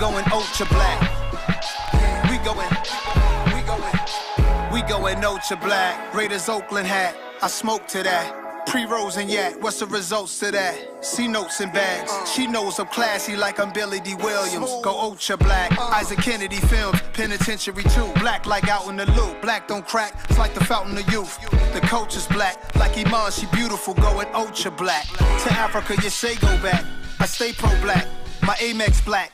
going ultra black. We going ultra black. Raiders Oakland hat, I smoke to that. Pre-rolls and yak, what's the results to that? C notes and bags, she knows I'm classy like I'm Billy D. Williams. Go ultra black, Isaac Kennedy films, penitentiary too. Black like out in the loop, black don't crack, it's like the fountain of youth. The coach is black, like Iman, she beautiful, going ultra black. To Africa, you say go back, I stay pro-black, my Amex black.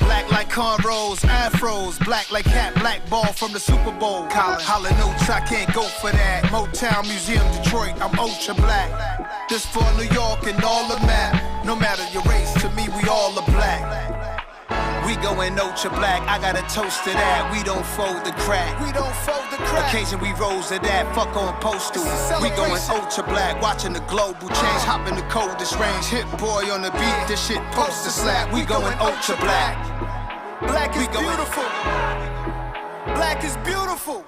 Black like cornrows, afros, black like hat, black ball from the Super Bowl. Holla notes, I can't go for that. Motown Museum, Detroit, I'm ultra black. This for New York and all the map. No matter your race, to me we all are black. We going ultra black, I got a toast to that. We don't fold the crack. Occasion we rose to that, fuck on postal. We going ultra black, watching the global change. Hop in the coldest range, hit boy on the beat, this shit poster slap. We going ultra black. Black is beautiful. Black is beautiful.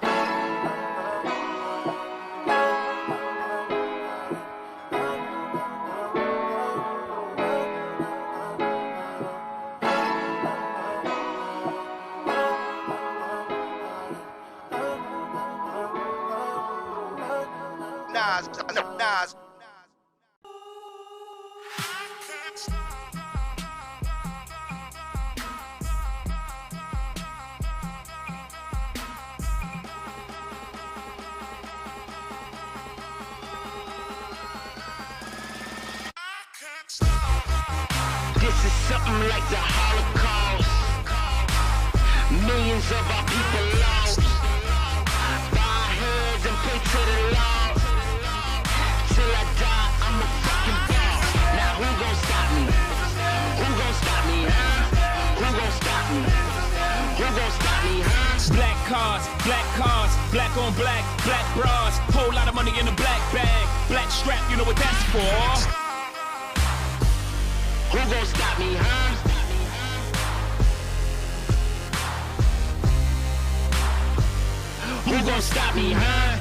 Nas. This is something like the Holocaust. Millions of our people lost. Bow our heads and pray to the Lord. Till I die, I'm a fucking boss. Now who gon' stop me? Who gon' stop me, huh? Who gon' stop me? Who gon' stop me, huh? Black cars, black on black, black bras. Whole lot of money in a black bag. Black strap, you know what that's for. Who gon' stop me, huh? Who gon' stop me, huh?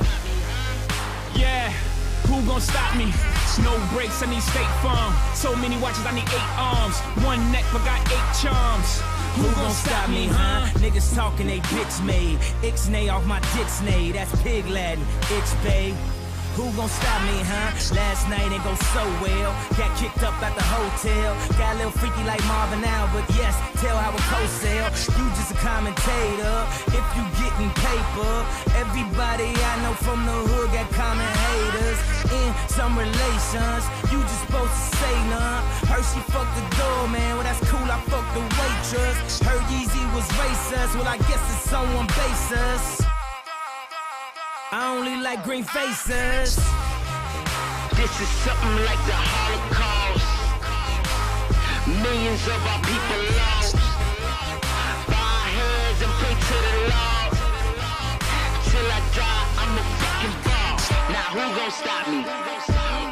Yeah, who gon' stop me? No brakes, I need State Farm. So many watches, I need 8 arms. One neck, but got 8 charms. Who gon' stop me, huh? Niggas talking they dicks made. Ixnay off my dick's nade. That's pig Latin. Ix-bay. Who gon' stop me, huh? Last night ain't go so well. Got kicked up at the hotel. Got a little freaky like Marvin now, but yes, tell how it co-sell. You just a commentator. If you getting paper, everybody I know from the hood got common haters. In some relations, you just supposed to say none. Heard she fucked the doorman, well that's cool, I fucked the waitress. Heard Yeezy was racist, well I guess it's someone basis. I only like green faces. This is something like the Holocaust. Millions of our people lost. Bow our heads and pray to the Lord. Till I die, I'm a fucking boss. Now who gon' stop me?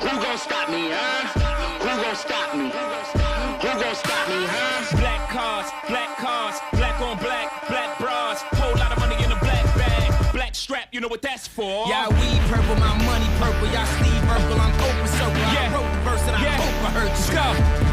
Who gon' stop me, huh? Who gon' stop me? Who gon' stop me, huh? Black cars, black on black, black bras. Whole lot of money in a black bag. Black strap, you know what that's for. Y'all weed purple, my money purple. Y'all Steve Urkel, I'm open circle. I wrote the verse and I hope I heard you. Let's go.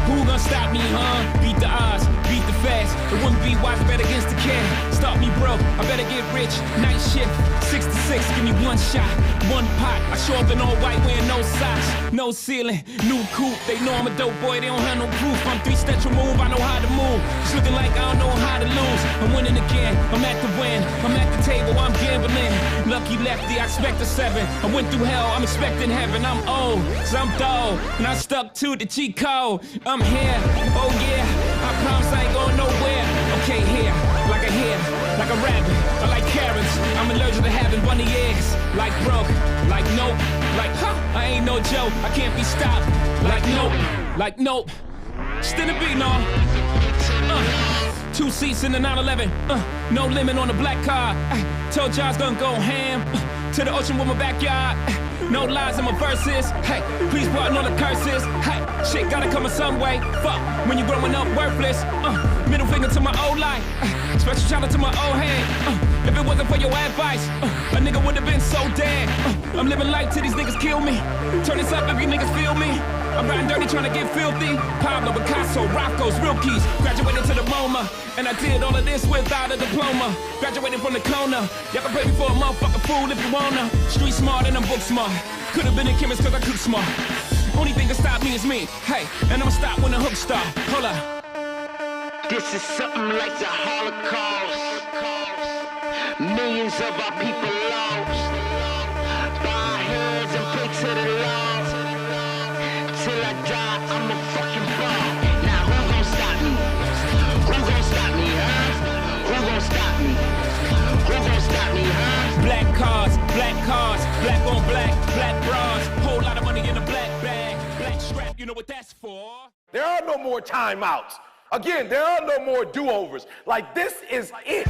Who gon' stop me, huh? Beat the odds, beat the fast. It wouldn't be wise to bet against the cat. Stop me broke, I better get rich. Night shift, 6 to 6, give me one shot, one pot. I show up in all white wearing no socks, no ceiling, new coupe. They know I'm a dope boy, they don't have no proof. I'm 3 steps removed, I know how to move. It's looking like I don't know how to lose. I'm winning again, I'm at the win. I'm at the table, I'm gambling. Lucky lefty, I expect a 7. I went through hell, I'm expecting heaven. I'm old, so I'm dull, and I stuck to the cheat code. I'm here, oh yeah, I promise I ain't going nowhere. Okay, here, like a hare, like a rabbit, I like carrots. I'm allergic to having bunny ears. Like broke, like nope, like huh, I ain't no joke. I can't be stopped, like nope. Still a beat, no. 2 seats in the 911, no limit on the black car. Told you I was gonna go ham, to the ocean with my backyard. No lies in my verses, hey, please pardon all the curses. Hey, shit gotta come in some way, fuck, when you growing up worthless. Middle finger to my old life, special shout out to my old head. If it wasn't for your advice, a nigga would've been so dead. I'm living life till these niggas kill me. Turn this up if you niggas feel me. I'm riding dirty trying to get filthy. Pablo, Picasso, Rocco's, real keys. Graduated to the MoMA, and I did all of this without a diploma. Graduated from the corner. Y'all can play me for a motherfucking fool if you wanna. Street smart and I'm book smart. Could've been a chemist cause I cook smart. Only thing that stop me is me. Hey, and I'ma stop when the hook stop. Hold up. This is something like the Holocaust. Millions of our people lost. Bow our heads and pray to the Lord. Till I die, I'm a fucking ball. Now who gon' stop me? Who gon' stop me, huh? Who gon' stop me? Who gon' stop me, huh? Black cars, black on black, black bras. Whole lot of money in a black bag. Black strap, you know what that's for? There are no more timeouts. Again, there are no more do-overs. Like, this is it.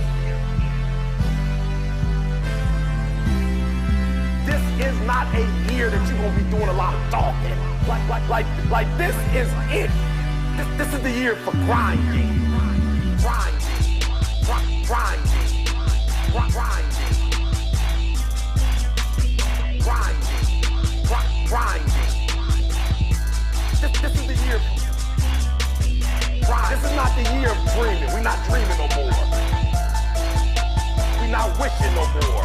This is not a year that you're gonna be doing a lot of talking. Like this is it. This is the year for grinding. Grinding. Grinding. This is the year. This is not the year of dreaming. We're not dreaming no more. We're not wishing no more.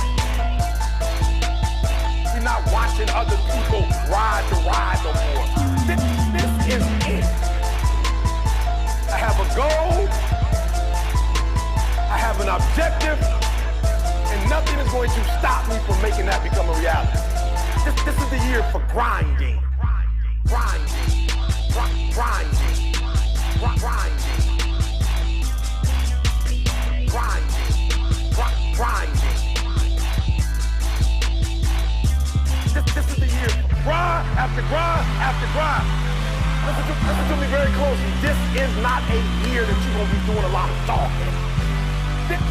We're not watching other people ride the ride no more. This is it. I have a goal. I have an objective. And nothing is going to stop me from making that become a reality. This is the year for grinding. Grinding. Grinding. Grinding. This is the year. Grind after grind after grind. Listen to me very closely. This is not a year that you're going to be doing a lot of talking. This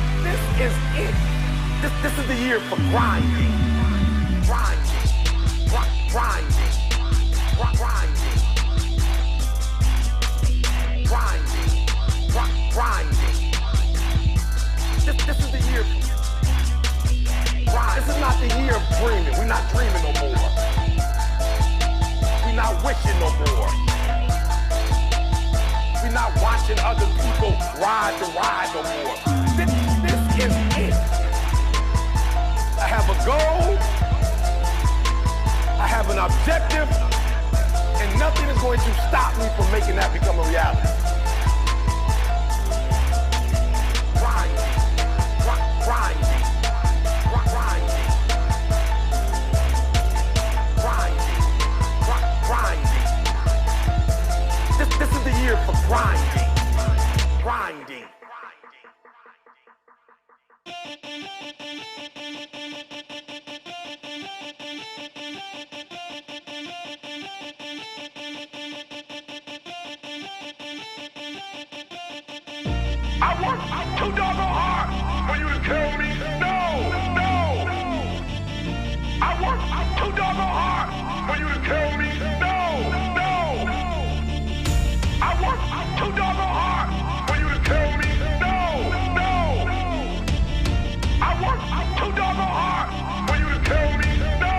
is it. This is the year for grinding. Grinding. Grinding. Grinding. Grinding. This is the year. This is not the year of dreaming. We're not dreaming no more. We're not wishing no more. We're not watching other people ride the ride no more. This is it. I have a goal. I have an objective. And nothing is going to stop me from making that become a reality. This is the year for grinding. Grinding. I work too doggone hard for you to tell me no. I work too doggone hard for you to tell me no. I work too doggone hard for you to tell me no. I work too doggone hard for you to tell me no.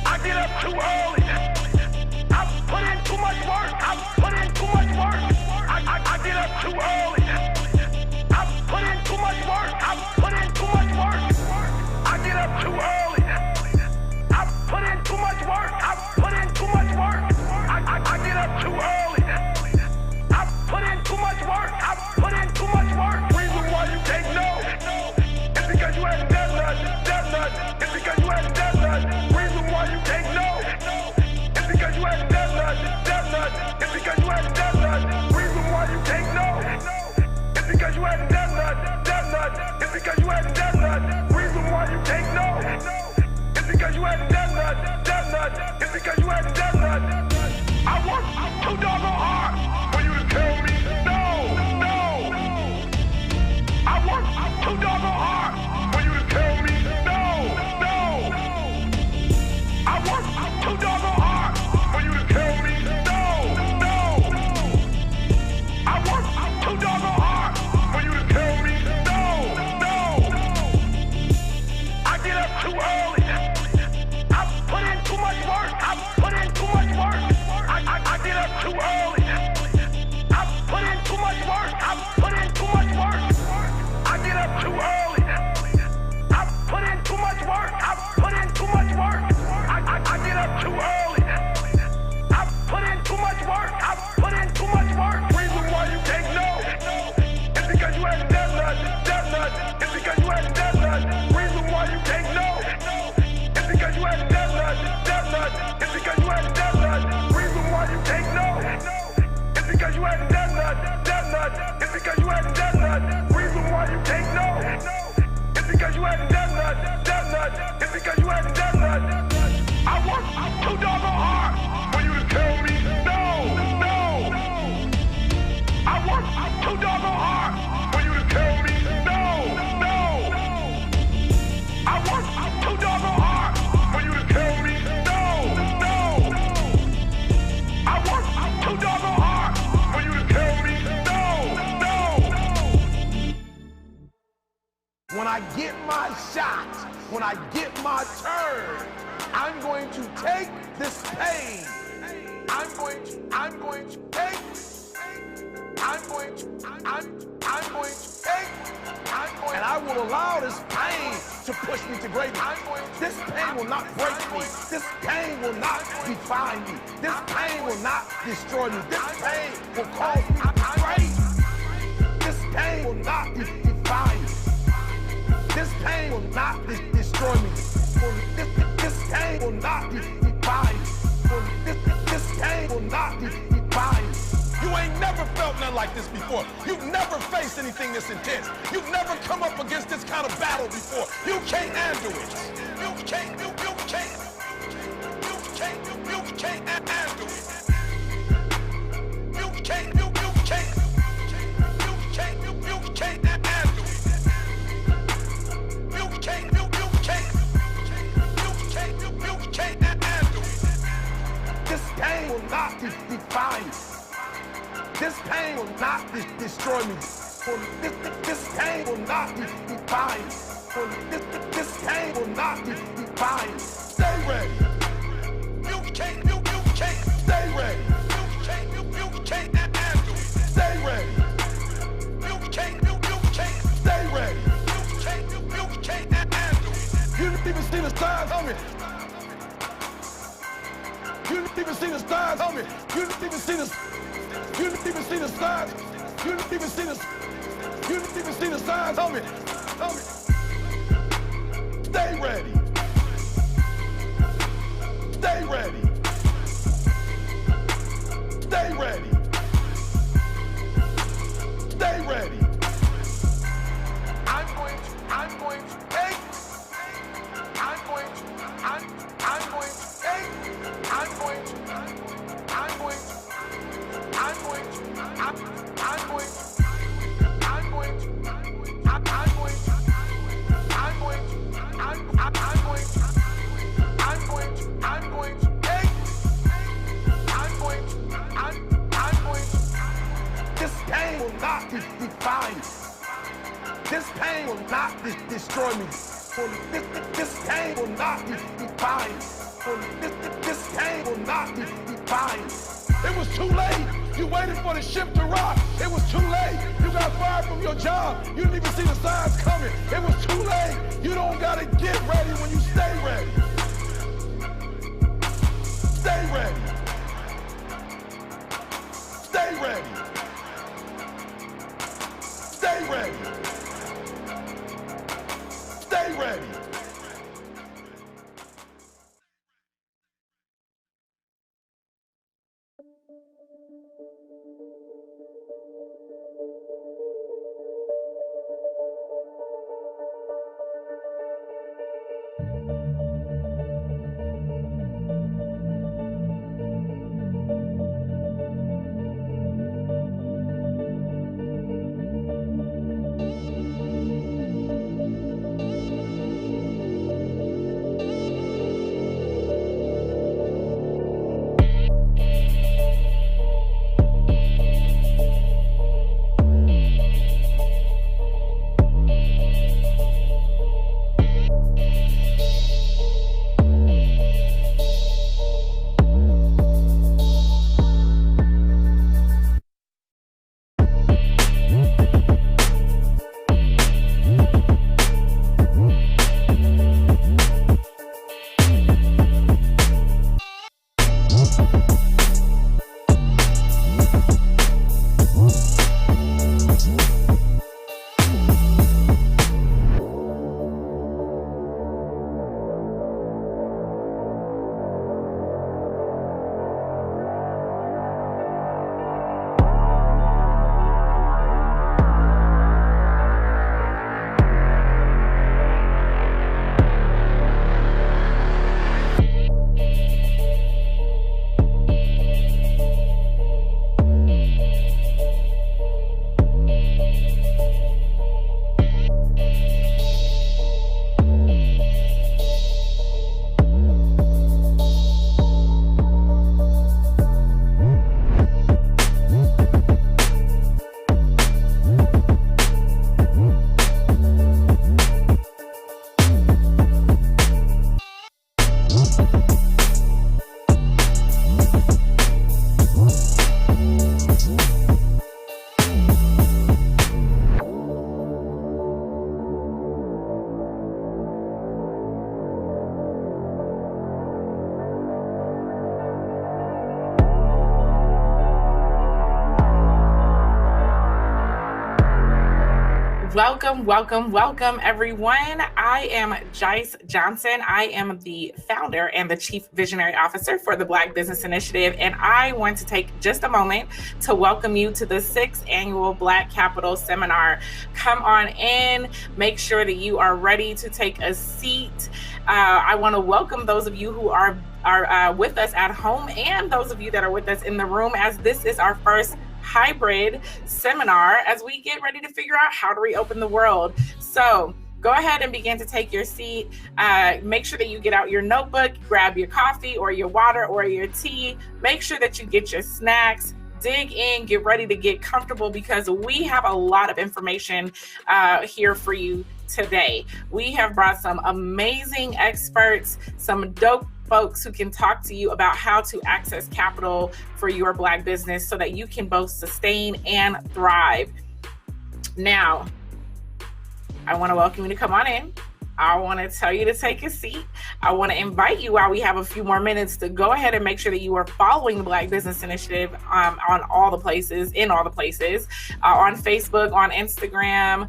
I get up too early. I put in too much work. I get up too early. I put in too much work. I get up too early. I put in too much work. I get up too early. I put in too much work. Reason why you can't know is because you haven't done nothing. It's because you haven't done nothing. Reason why you can't know is because you haven't done nothing. It's because you haven't done nothing. Reason why you can't know is because you haven't done nothing. It's because you haven't done nothing. Reason why you can't know is because you haven't done nothing. It's because you haven't done nothing. I work too doggone hard for you to tell me no. I work too doggone hard for you to tell me no. I work too doggone hard for you to tell me no. I work too doggone hard for you to tell me no. I get up too early. I put in too much work. I get my shot, when I get my turn, I'm going to take this pain. I'm going to take. And I will allow this pain to push me to greatness. This pain will not break me. This pain will not define me. This pain will not destroy me. This pain will cause me to be great. This pain will not define me. This pain will not destroy me. This pain will not define me. This pain will not define me. You ain't never felt nothing like this before. You've never faced anything this intense. You've never come up against this kind of battle before. You can't handle it. You can't handle it. You can't handle it. You can't handle it. This pain will not define me. This pain will not destroy me. This pain will not define me. This pain will not define me. Stay ready. You can't stay ready. You can't handle it. Stay ready. You can't stay ready. You can't handle it. You didn't even see the signs on me. You didn't even see the signs on me. You didn't even see the. You didn't even see the signs. You didn't even see the. You didn't even see the signs on me. Stay ready. Stay ready. Stay ready. Stay ready. I'm going to take. I'm going to take. I'm going to. This pain will not define me. This pain will not destroy me. This pain will not define me. This pain will not define me. It was too late. You waited for the ship to rock. It was too late. You got fired from your job. You didn't even see the signs coming. It was too late. You don't gotta get ready when you stay ready. Stay ready. Stay ready. Stay ready. Stay ready. Welcome, welcome, welcome, everyone. I am Jice Johnson. I am the founder and the Chief Visionary Officer for the Black Business Initiative, and I want to take just a moment to welcome you to the 6th Annual Black Capital Seminar. Come on in. Make sure that you are ready to take a seat. I want to welcome those of you who are with us at home and those of you that are with us in the room, as this is our first hybrid seminar as we get ready to figure out how to reopen the world. So go ahead and begin to take your seat. Make sure that you get out your notebook, grab your coffee or your water or your tea. Make sure that you get your snacks. Dig in, get ready to get comfortable, because we have a lot of information here for you today. We have brought some amazing experts, some dope folks who can talk to you about how to access capital for your Black business so that you can both sustain and thrive. Now, I want to welcome you to come on in. I want to tell you to take a seat. I want to invite you, while we have a few more minutes, to go ahead and make sure that you are following the Black Business Initiative on all the places, on Facebook, on Instagram.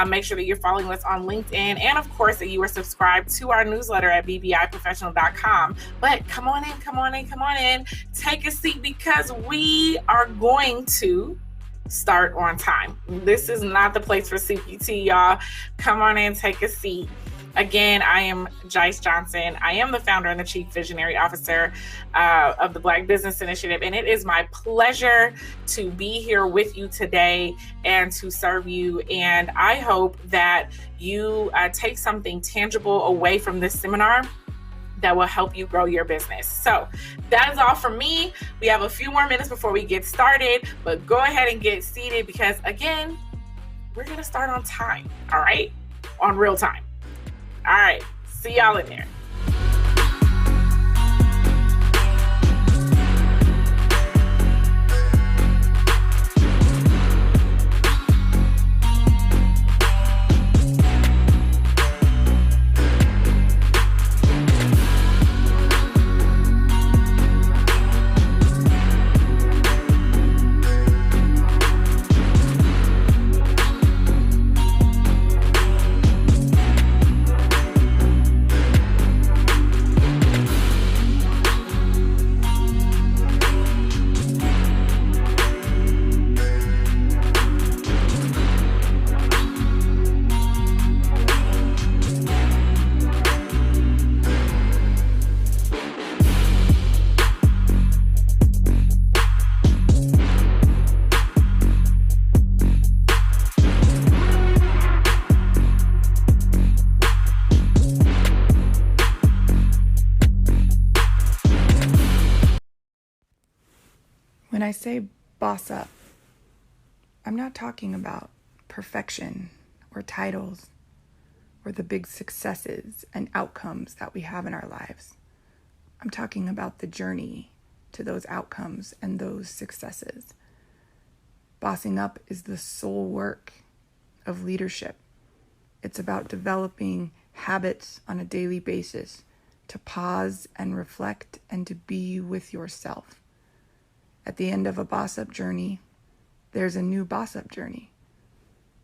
Make sure that you're following us on LinkedIn, and of course that you are subscribed to our newsletter at BBIProfessional.com. But come on in, take a seat, because we are going to start on time. This is not the place for CPT, y'all. Come on in, take a seat. Again, I am Jice Johnson. I am the founder and the Chief Visionary Officer of the Black Business Initiative, and it is my pleasure to be here with you today and to serve you. And I hope that you take something tangible away from this seminar that will help you grow your business. So that is all from me. We have a few more minutes before we get started, but go ahead and get seated, because again, we're gonna start on time, all right? On real time. All right, see y'all in there. When I say boss up, I'm not talking about perfection or titles or the big successes and outcomes that we have in our lives. I'm talking about the journey to those outcomes and those successes. Bossing up is the soul work of leadership. It's about developing habits on a daily basis to pause and reflect and to be with yourself. At the end of a boss up journey, there's a new boss up journey.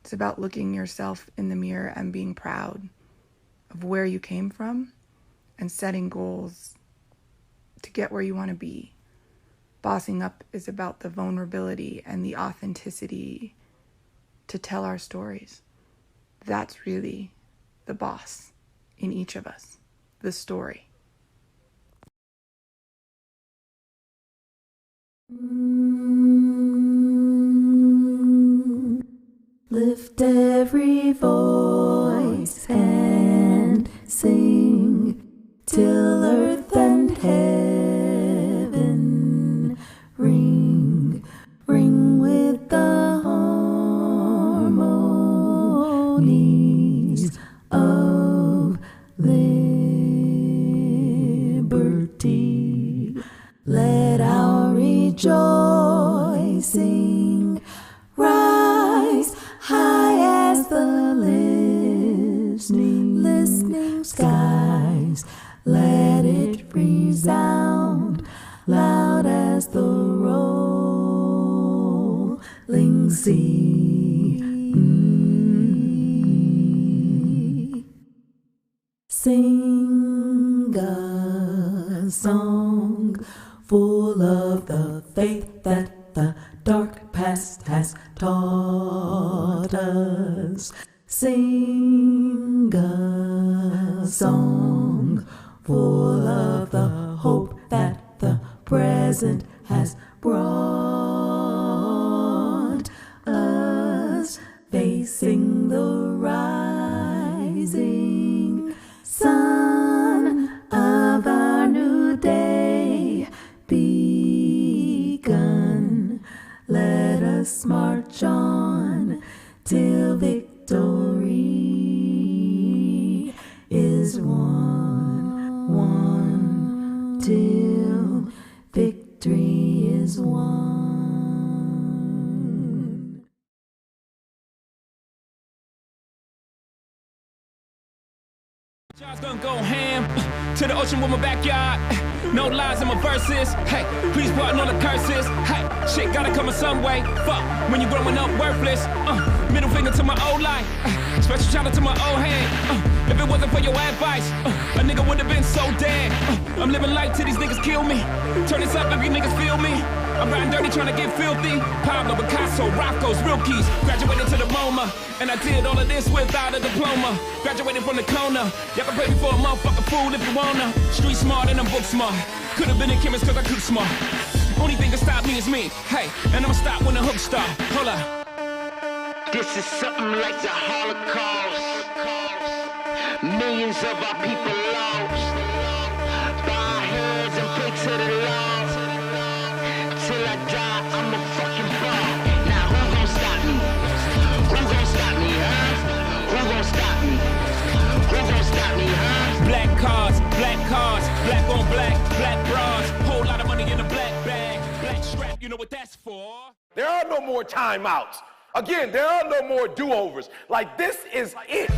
It's about looking yourself in the mirror and being proud of where you came from and setting goals to get where you want to be. Bossing up is about the vulnerability and the authenticity to tell our stories. That's really the boss in each of us, the story. Lift every voice and sing till earth and heaven ring, ring with the harmonies of liberty. Let our rejoicing rise high as the listening skies. Let it resound loud as the rolling sea. taught us. Sing a song full of the hope that the present has brought us, facing the rising sun of our new day begun. Let us march on till victory is won, till victory is won. Y'all's gonna go ham to the ocean with my backyard. No lies in my verses. Hey, please pardon all the curses. Hey, shit gotta come in some way. Fuck when you growing up worthless. Middle finger to my old life. Special shout out to my old head. If it wasn't for your advice, a nigga would have been so dead. I'm living life till these niggas kill me. Turn this up if you niggas feel me. I'm riding dirty trying to get filthy. Pablo, Picasso, Rocco's, real keys. Graduated to the MoMA, and I did all of this without a diploma. Graduated from the corner. Y'all can pay me for a motherfucking fool if you wanna. Street smart and I'm book smart. Could've been a chemist cause I cook smart. Only thing that stop me is me. Hey, and I'ma stop when the hook start. Hold up. This is something like the Holocaust. Millions of our people lost. Bow our heads and pray to the Lord. Till I die, I'm a fucking ball. Now who gon' stop me? Who gon' stop me, huh? Who gon' stop me? Who gon' stop me, huh? Black cars, black on black, black bras. Whole lot of money in a black bag. Black strap, you know what that's for? There are no more timeouts. Again, there are no more do-overs. Like, this is it.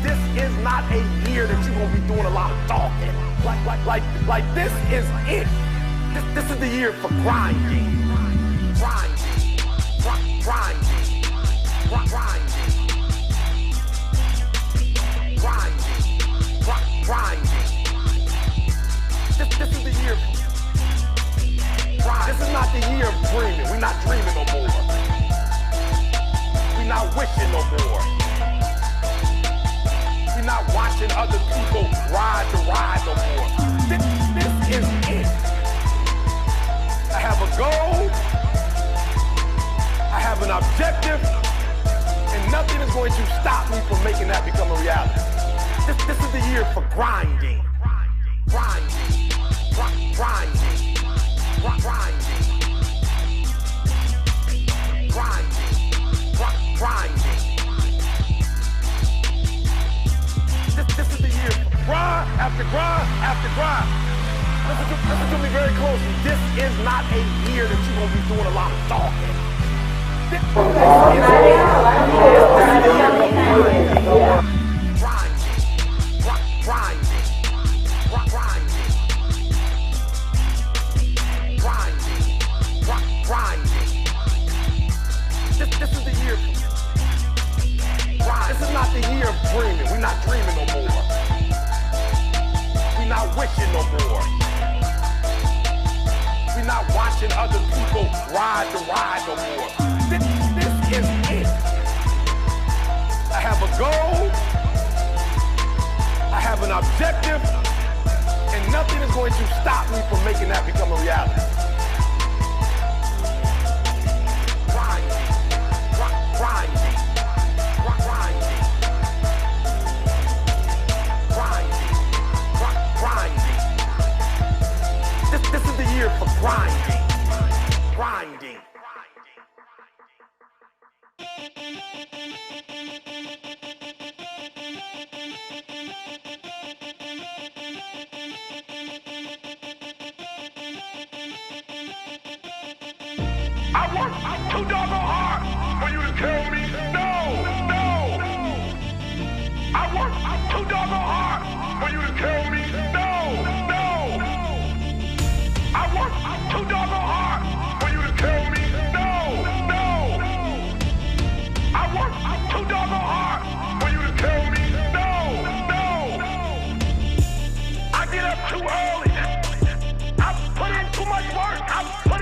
This is not a year that you're gonna be doing a lot of talking. Like this is it. This is the year for grinding. Grinding. Grinding. Grinding. Grinding. This is the year. This is not the year of dreaming. We're not dreaming no more. We're not wishing no more. We're not watching other people ride the ride no more. This is it. I have a goal. I have an objective. And nothing is going to stop me from making that become a reality. This is the year for grinding. Grinding. Grinding. Grinding. Grinding. This is the year. Grind after grind after grind. Listen to me very closely. This is not a year that you're going to be doing a lot of talking. This is the year. This is the year. This is not the year of dreaming. We're not dreaming no more. We're not wishing no more. We're not watching other people ride the ride no more. This is it. I have a goal. I have an objective. And nothing is going to stop me from making that become a reality. This is the year for grinding. Grinding. I worked too doggone hard for you to tell me no. I worked too doggone hard for you to tell me no. I worked too doggone hard for you to tell me no. I worked too doggone hard for you to tell me no. I get up too early. I put in too much work. I put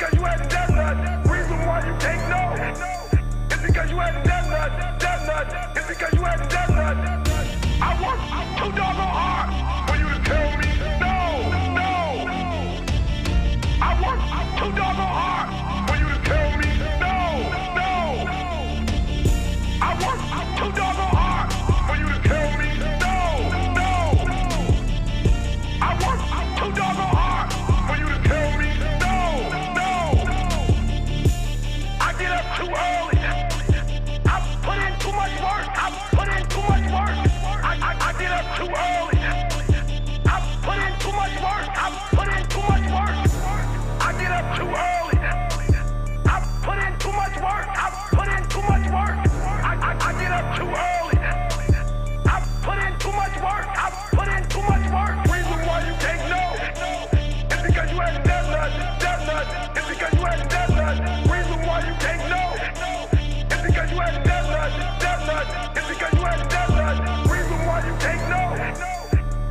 because you hadn't done nothing. Reason why you can't know is because you hadn't done nothing. It's because you hadn't done nothing. I worked too doggone hard for you to tell me no. I worked too doggone hard for you to tell me no. I worked too doggone hard for you to tell me no. I worked too doggone hard for you to tell me no. I get up too early. I put in too much work. I get up too early. I put in too much work. I get up too early. I put in too much work. I get up too early. I put in too much work. Reason why you can't know is because you hadn't done nothing. It's because you hadn't done nothing. Reason why you can't know is because you hadn't done nothing. It's because you hadn't done nothing. Reason why you can't know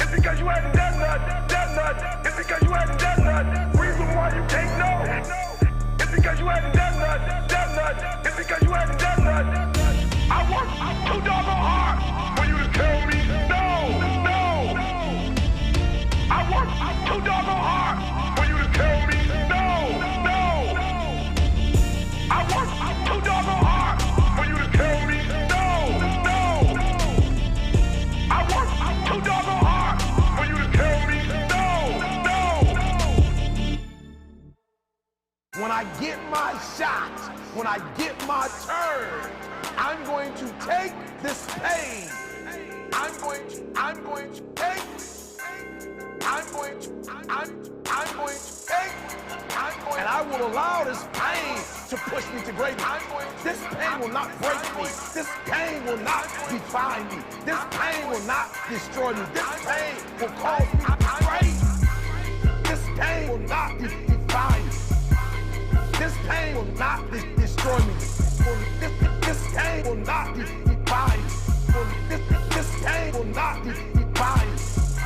is because you hadn't done nothing. It's because you hadn't done nothing. Reason why you can't know is because you hadn't done nothing. It's because you hadn't done nothing. I worked too doggone hard for you to tell me no. I worked too doggone hard for you to tell me no. I worked too doggone hard for you to tell me no. I worked too doggone hard for you to tell me no. When I get my shot, when I get my turn, I'm going to take this pain. I'm going to take. And I will allow this pain to push me to greatness. This pain will not break me. This pain will not define me. This pain will not destroy me. This pain will cause me to be great. This pain will not define me. This pain will not destroy me. This pain will not define me. This pain will not define me.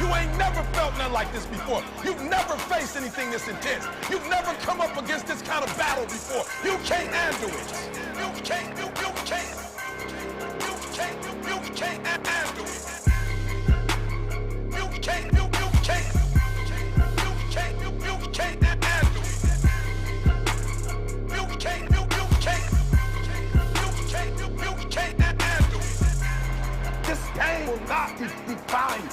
You ain't never felt nothing like this before. You've never faced anything this intense. You've never come up against this kind of battle before. You can't handle it. You can't handle it. You can't handle it. This pain will not define me.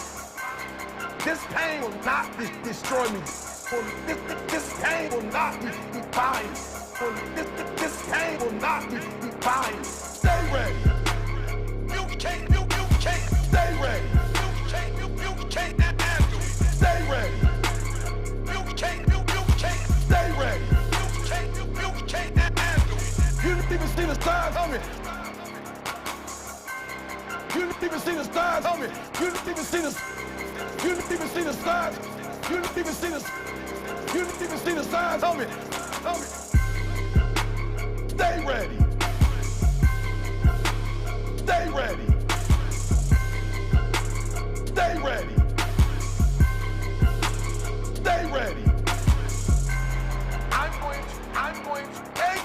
This pain will not destroy me. This pain will not define me. This pain will not define me. Stay ready. You can't stay ready. You can't handle it. Stay ready. You can't stay ready. You can't handle it. You didn't even see the signs on me. You didn't even see the signs on me. You didn't even see the signs. You didn't even see the signs on me. Stay ready. Stay ready. Stay ready. Stay ready. I'm going to take.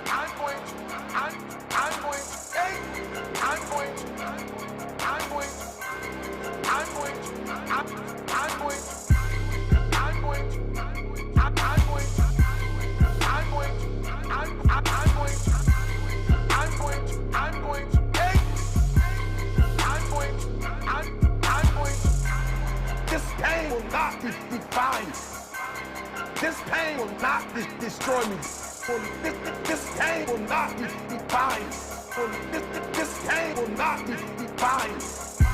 I'm going to This pain will not define me. This pain will not destroy me. This pain will not define me. This pain will not define me.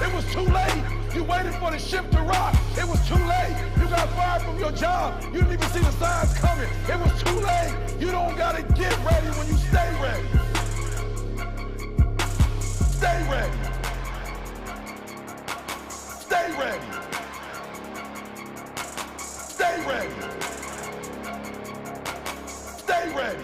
It was too late. You waited for the ship to rock. It was too late. You got fired from your job. You didn't even see the signs coming. It was too late. You don't gotta get ready when you stay ready. Stay ready. Stay ready. Stay ready. Stay ready.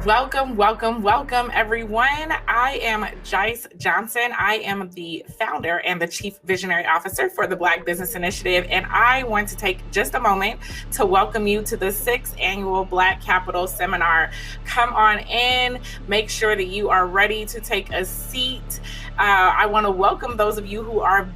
Welcome, everyone. I am Jice Johnson. I am the founder and the chief visionary officer for the Black Business Initiative, and I want to take just a moment to welcome you to the 6th annual Black Capital Seminar. Come on in. Make sure that you are ready to take a seat. I want to welcome those of you who are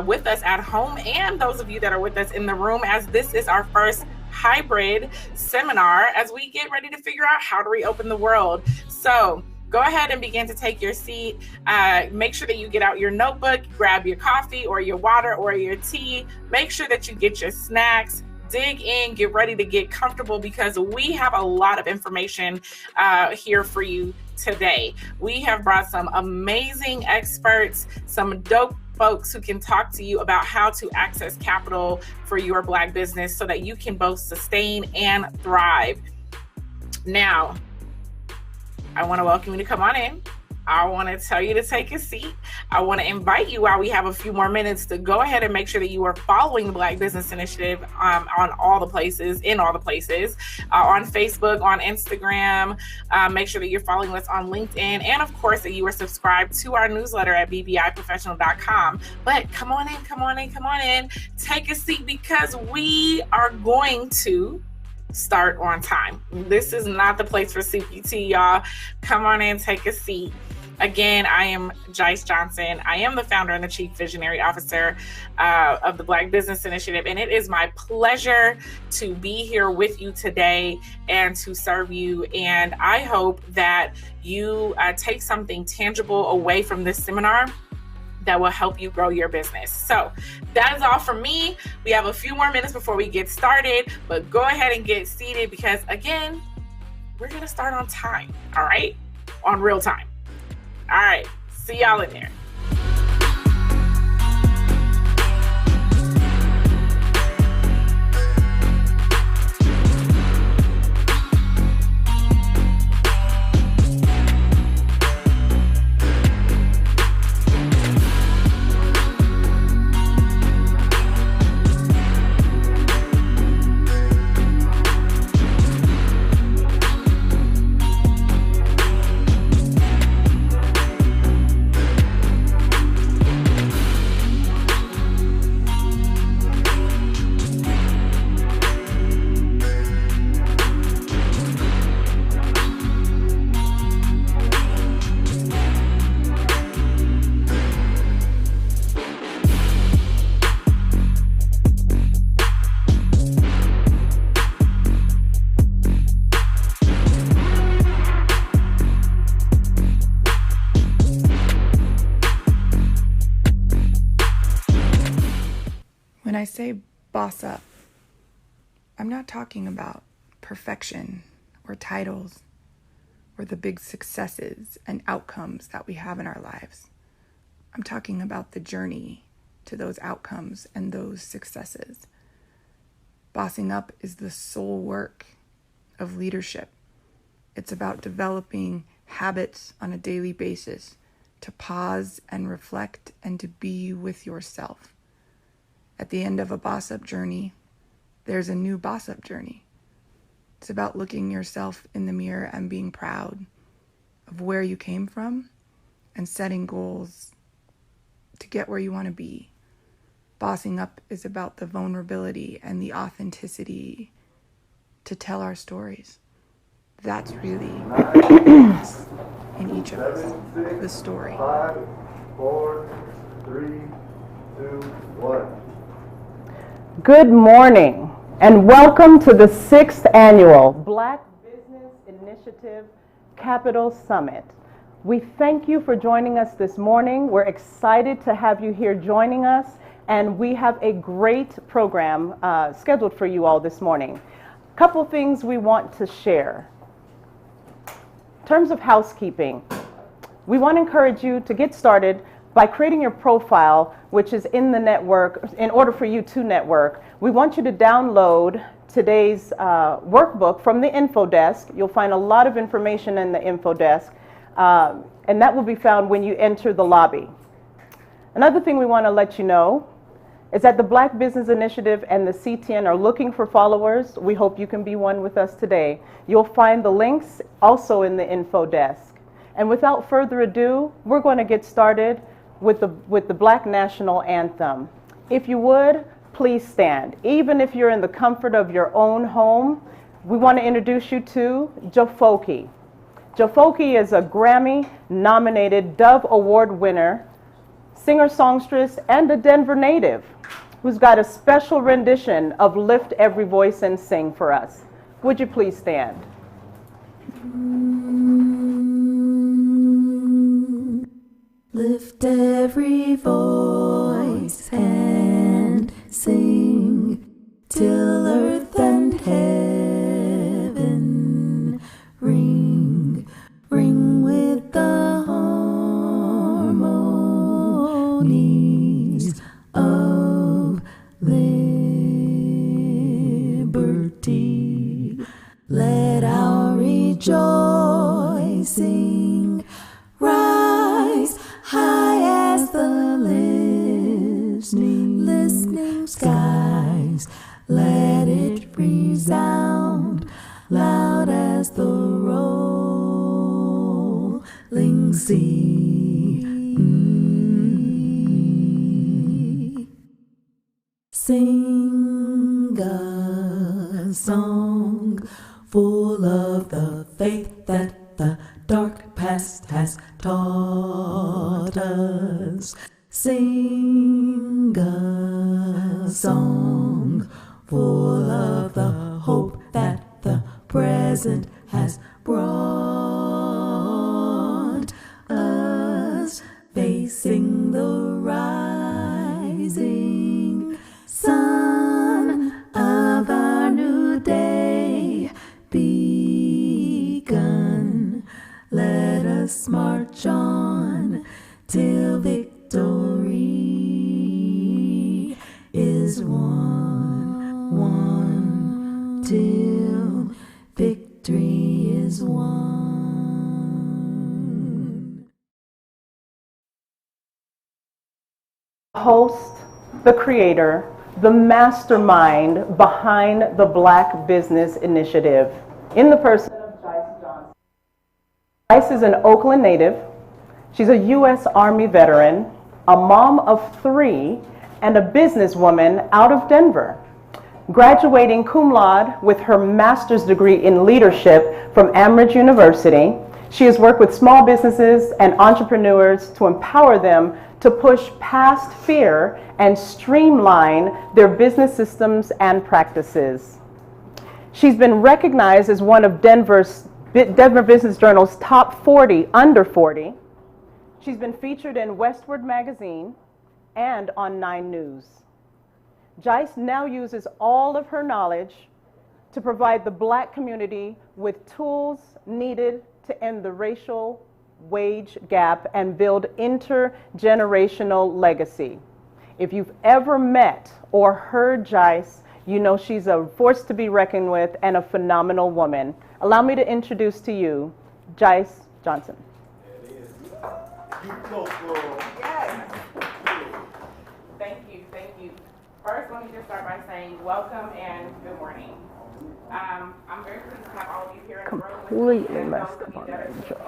with us at home and those of you that are with us in the room, as this is our first hybrid seminar as we get ready to figure out how to reopen the world. So go ahead and begin to take your seat. Make sure that you get out your notebook, grab your coffee or your water or your tea. Make sure that you get your snacks. Dig in, get ready to get comfortable, because we have a lot of information here for you today. We have brought some amazing experts, some dope folks who can talk to you about how to access capital for your Black business so that you can both sustain and thrive. Now, I want to welcome you to come on in. I want to tell you to take a seat. I want to invite you, while we have a few more minutes, to go ahead and make sure that you are following the Black Business Initiative on all the places, on Facebook, on Instagram. Make sure that you're following us on LinkedIn, and of course that you are subscribed to our newsletter at BBIProfessional.com. But come on in. Take a seat, because we are going to start on time. This is not the place for CPT, y'all. Come on in, take a seat. Again, I am Jice Johnson. I am the founder and the chief visionary officer of the Black Business Initiative, and it is my pleasure to be here with you today and to serve you. And I hope that you take something tangible away from this seminar that will help you grow your business. So that is all from me. We have a few more minutes before we get started, but go ahead and get seated, because again, we're gonna start on time, all right? On real time. All right, see y'all in there. When I say boss up, I'm not talking about perfection or titles or the big successes and outcomes that we have in our lives. I'm talking about the journey to those outcomes and those successes. Bossing up is the soul work of leadership. It's about developing habits on a daily basis to pause and reflect and to be with yourself. At the end of a boss-up journey, there's a new boss-up journey. It's about looking yourself in the mirror and being proud of where you came from and setting goals to get where you want to be. Bossing up is about the vulnerability and the authenticity to tell our stories. That's really us in each of us, the story. 5, 4, 3, 2, 1. Good morning, and welcome to the 6th annual Black Business Initiative Capital Summit. We thank you for joining us this morning. We're excited to have you here joining us, and we have a great program scheduled for you all this morning. A couple things we want to share. In terms of housekeeping, we want to encourage you to get started by creating your profile, which is in the network. In order for you to network, we want you to download today's workbook from the info desk. You'll find a lot of information in the info desk, and that will be found when you enter the lobby. Another thing we want to let you know is that the Black Business Initiative and the CTN are looking for followers. We hope you can be one with us today. You'll find the links also in the info desk. And without further ado, we're going to get started with the Black National Anthem. If you would, please stand. Even if you're in the comfort of your own home, we want to introduce you to Jofoki. Jofoki is a Grammy-nominated Dove Award winner, singer-songstress, and a Denver native who's got a special rendition of Lift Every Voice and Sing for us. Would you please stand? Lift every voice and sing till earth and heaven ring, ring with the harmonies of liberty. Let our rejoicing rise high as the listening skies. Let it resound loud as the rolling sea. Sing a song full of the faith that the dark past has taught us. Sing a song full of the hope that the present has brought us, facing the rising sun of our new day begun. Let us march on till victory is won, till victory is won. Host, the creator, the mastermind behind the Black Business Initiative, in the person of Jice Johnson. Jice is an Oakland native. She's a U.S. Army veteran, a mom of 3, and a businesswoman out of Denver. Graduating cum laude with her master's degree in leadership from Amherst University, she has worked with small businesses and entrepreneurs to empower them to push past fear and streamline their business systems and practices. She's been recognized as one of Denver Business Journal's top 40 under 40. She's been featured in Westward Magazine and on 9 News. Jice now uses all of her knowledge to provide the Black community with tools needed to end the racial wage gap and build intergenerational legacy. If you've ever met or heard Jice, you know she's a force to be reckoned with and a phenomenal woman. Allow me to introduce to you Jice Johnson. Yes. Thank you. First, let me just start by saying welcome and good morning. I'm very pleased to have all of you here in the room. Completely messed up on that intro.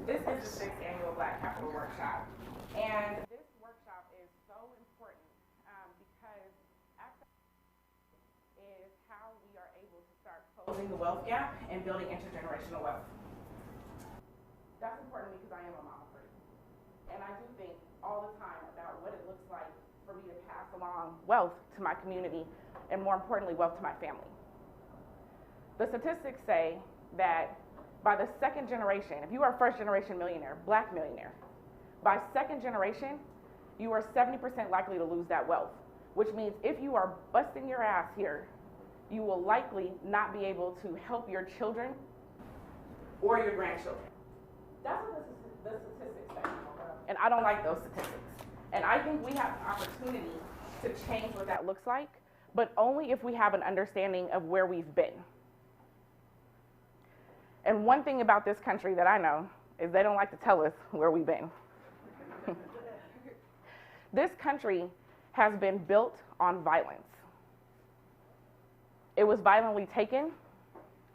This is the 6th annual Black Capital Workshop, and this workshop is so important because is how we are able to start closing the wealth gap and building intergenerational wealth. That's important because I am a mom of 3, and I do think all the time about what it looks like for me to pass along wealth to my community, and more importantly, wealth to my family. The statistics say that by the 2nd generation, if you are a 1st generation millionaire, Black millionaire, by 2nd generation, you are 70% likely to lose that wealth, which means if you are busting your ass here, you will likely not be able to help your children or your grandchildren. That's what the statistics say. And I don't like those statistics. And I think we have an opportunity to change what that looks like, but only if we have an understanding of where we've been. And one thing about this country that I know is they don't like to tell us where we've been. This country has been built on violence. It was violently taken,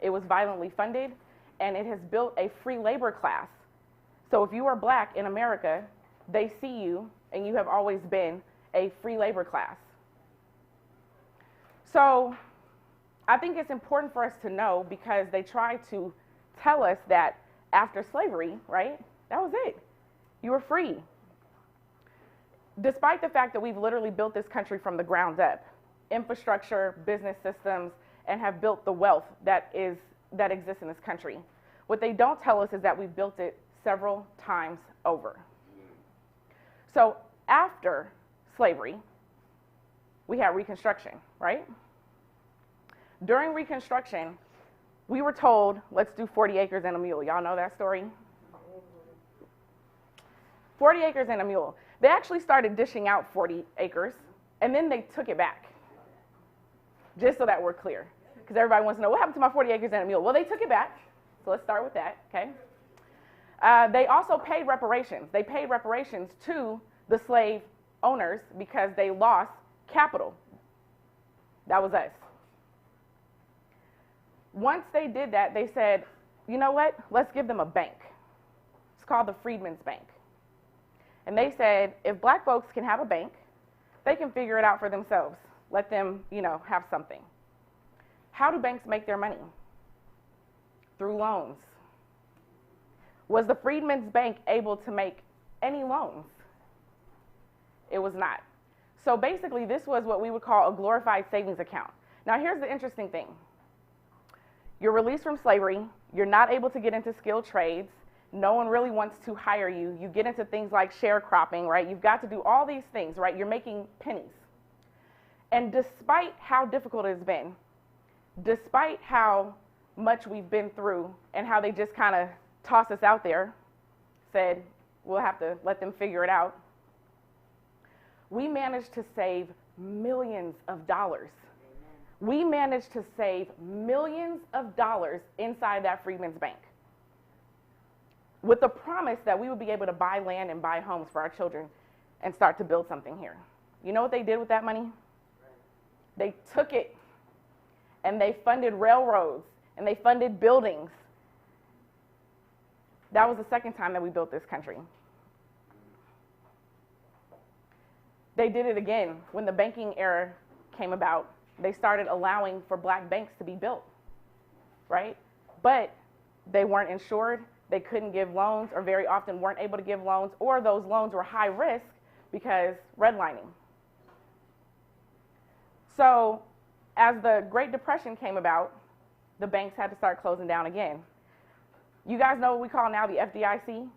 it was violently funded, and it has built a free labor class. So if you are black in America, they see you, and you have always been a free labor class. So I think it's important for us to know, because they try to tell us that after slavery, right, that was it. You were free. Despite the fact that we've literally built this country from the ground up, infrastructure, business systems, and have built the wealth that exists in this country. What they don't tell us is that we've built it several times over. So after slavery, we had Reconstruction, right? During Reconstruction, we were told, let's do 40 acres and a mule. Y'all know that story? 40 acres and a mule. They actually started dishing out 40 acres, and then they took it back. Just so that we're clear, because everybody wants to know, what happened to my 40 acres and a mule? Well, they took it back, so let's start with that, okay? They also paid reparations. They paid reparations to the slave owners because they lost capital. That was us. Once they did that, they said, you know what? Let's give them a bank. It's called the Freedmen's Bank. And they said, if black folks can have a bank, they can figure it out for themselves. Let them, have something. How do banks make their money? Through loans. Was the Freedmen's Bank able to make any loans? It was not. So basically, this was what we would call a glorified savings account. Now, here's the interesting thing. You're released from slavery. You're not able to get into skilled trades. No one really wants to hire you. You get into things like sharecropping, right? You've got to do all these things, right? You're making pennies. And despite how difficult it has been, despite how much we've been through and how they just kind of tossed us out there, said, we'll have to let them figure it out, we managed to save millions of dollars. We managed to save millions of dollars inside that Freedmen's Bank, with the promise that we would be able to buy land and buy homes for our children and start to build something here. You know what they did with that money? They took it and they funded railroads and they funded buildings. That was the second time that we built this country. They did it again when the banking era came about. They started allowing for black banks to be built, right? But they weren't insured. They couldn't give loans, or very often weren't able to give loans, or those loans were high risk because redlining. So as the Great Depression came about, the banks had to start closing down again. You guys know what we call now the FDIC?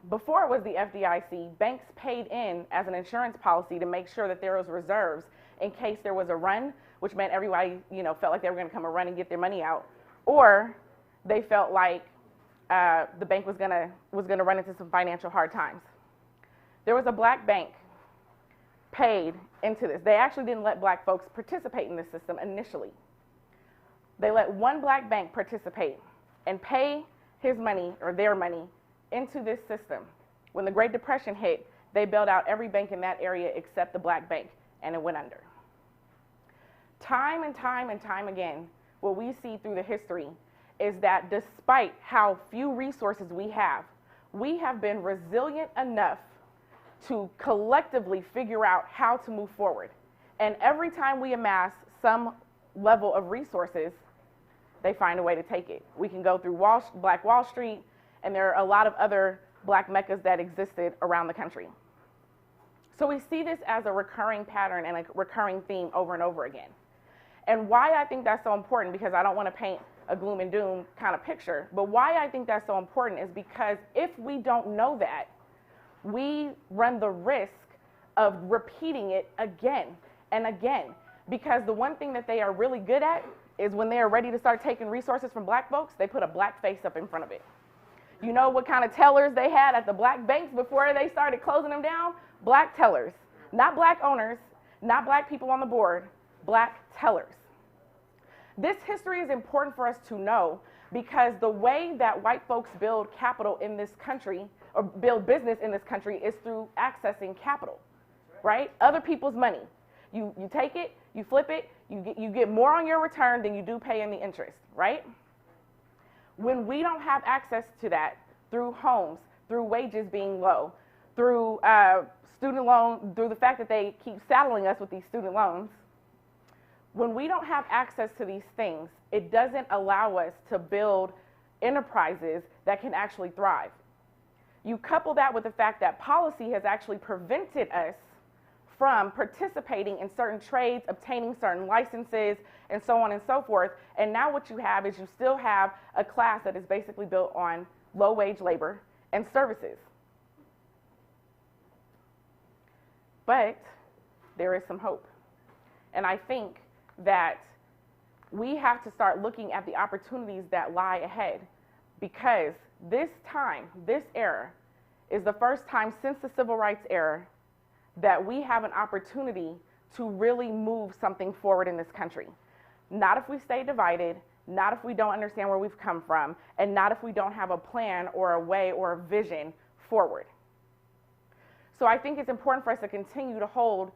Before it was the FDIC, banks paid in as an insurance policy to make sure that there was reserves in case there was a run, which meant everybody, felt like they were going to come and run and get their money out, or they felt like the bank was going to run into some financial hard times. There was a black bank paid into this. They actually didn't let black folks participate in this system initially. They let one black bank participate and pay his money or their money into this system. When the Great Depression hit, they bailed out every bank in that area except the black bank, and it went under. Time and time and time again, what we see through the history is that despite how few resources we have been resilient enough to collectively figure out how to move forward. And every time we amass some level of resources, they find a way to take it. We can go through Black Wall Street, and there are a lot of other black meccas that existed around the country. So we see this as a recurring pattern and a recurring theme over and over again. And why I think that's so important, because I don't want to paint a gloom and doom kind of picture, but why I think that's so important is because if we don't know that, we run the risk of repeating it again and again. Because the one thing that they are really good at is when they are ready to start taking resources from black folks, they put a black face up in front of it. You know what kind of tellers they had at the black banks before they started closing them down? Black tellers, not black owners, not black people on the board, black tellers. This history is important for us to know because the way that white folks build capital in this country, or build business in this country, is through accessing capital. right? Other people's money. You take it, you flip it, you get more on your return than you do pay in the interest, right? When we don't have access to that through homes, through wages being low, through student loan, through the fact that they keep saddling us with these student loans, when we don't have access to these things, it doesn't allow us to build enterprises that can actually thrive. You couple that with the fact that policy has actually prevented us from participating in certain trades, obtaining certain licenses, and so on and so forth. And now what you have is you still have a class that is basically built on low-wage labor and services. But there is some hope. And I think that we have to start looking at the opportunities that lie ahead, because this time, this era, is the first time since the civil rights era that we have an opportunity to really move something forward in this country. Not if we stay divided, not if we don't understand where we've come from, and not if we don't have a plan or a way or a vision forward. So I think it's important for us to continue to hold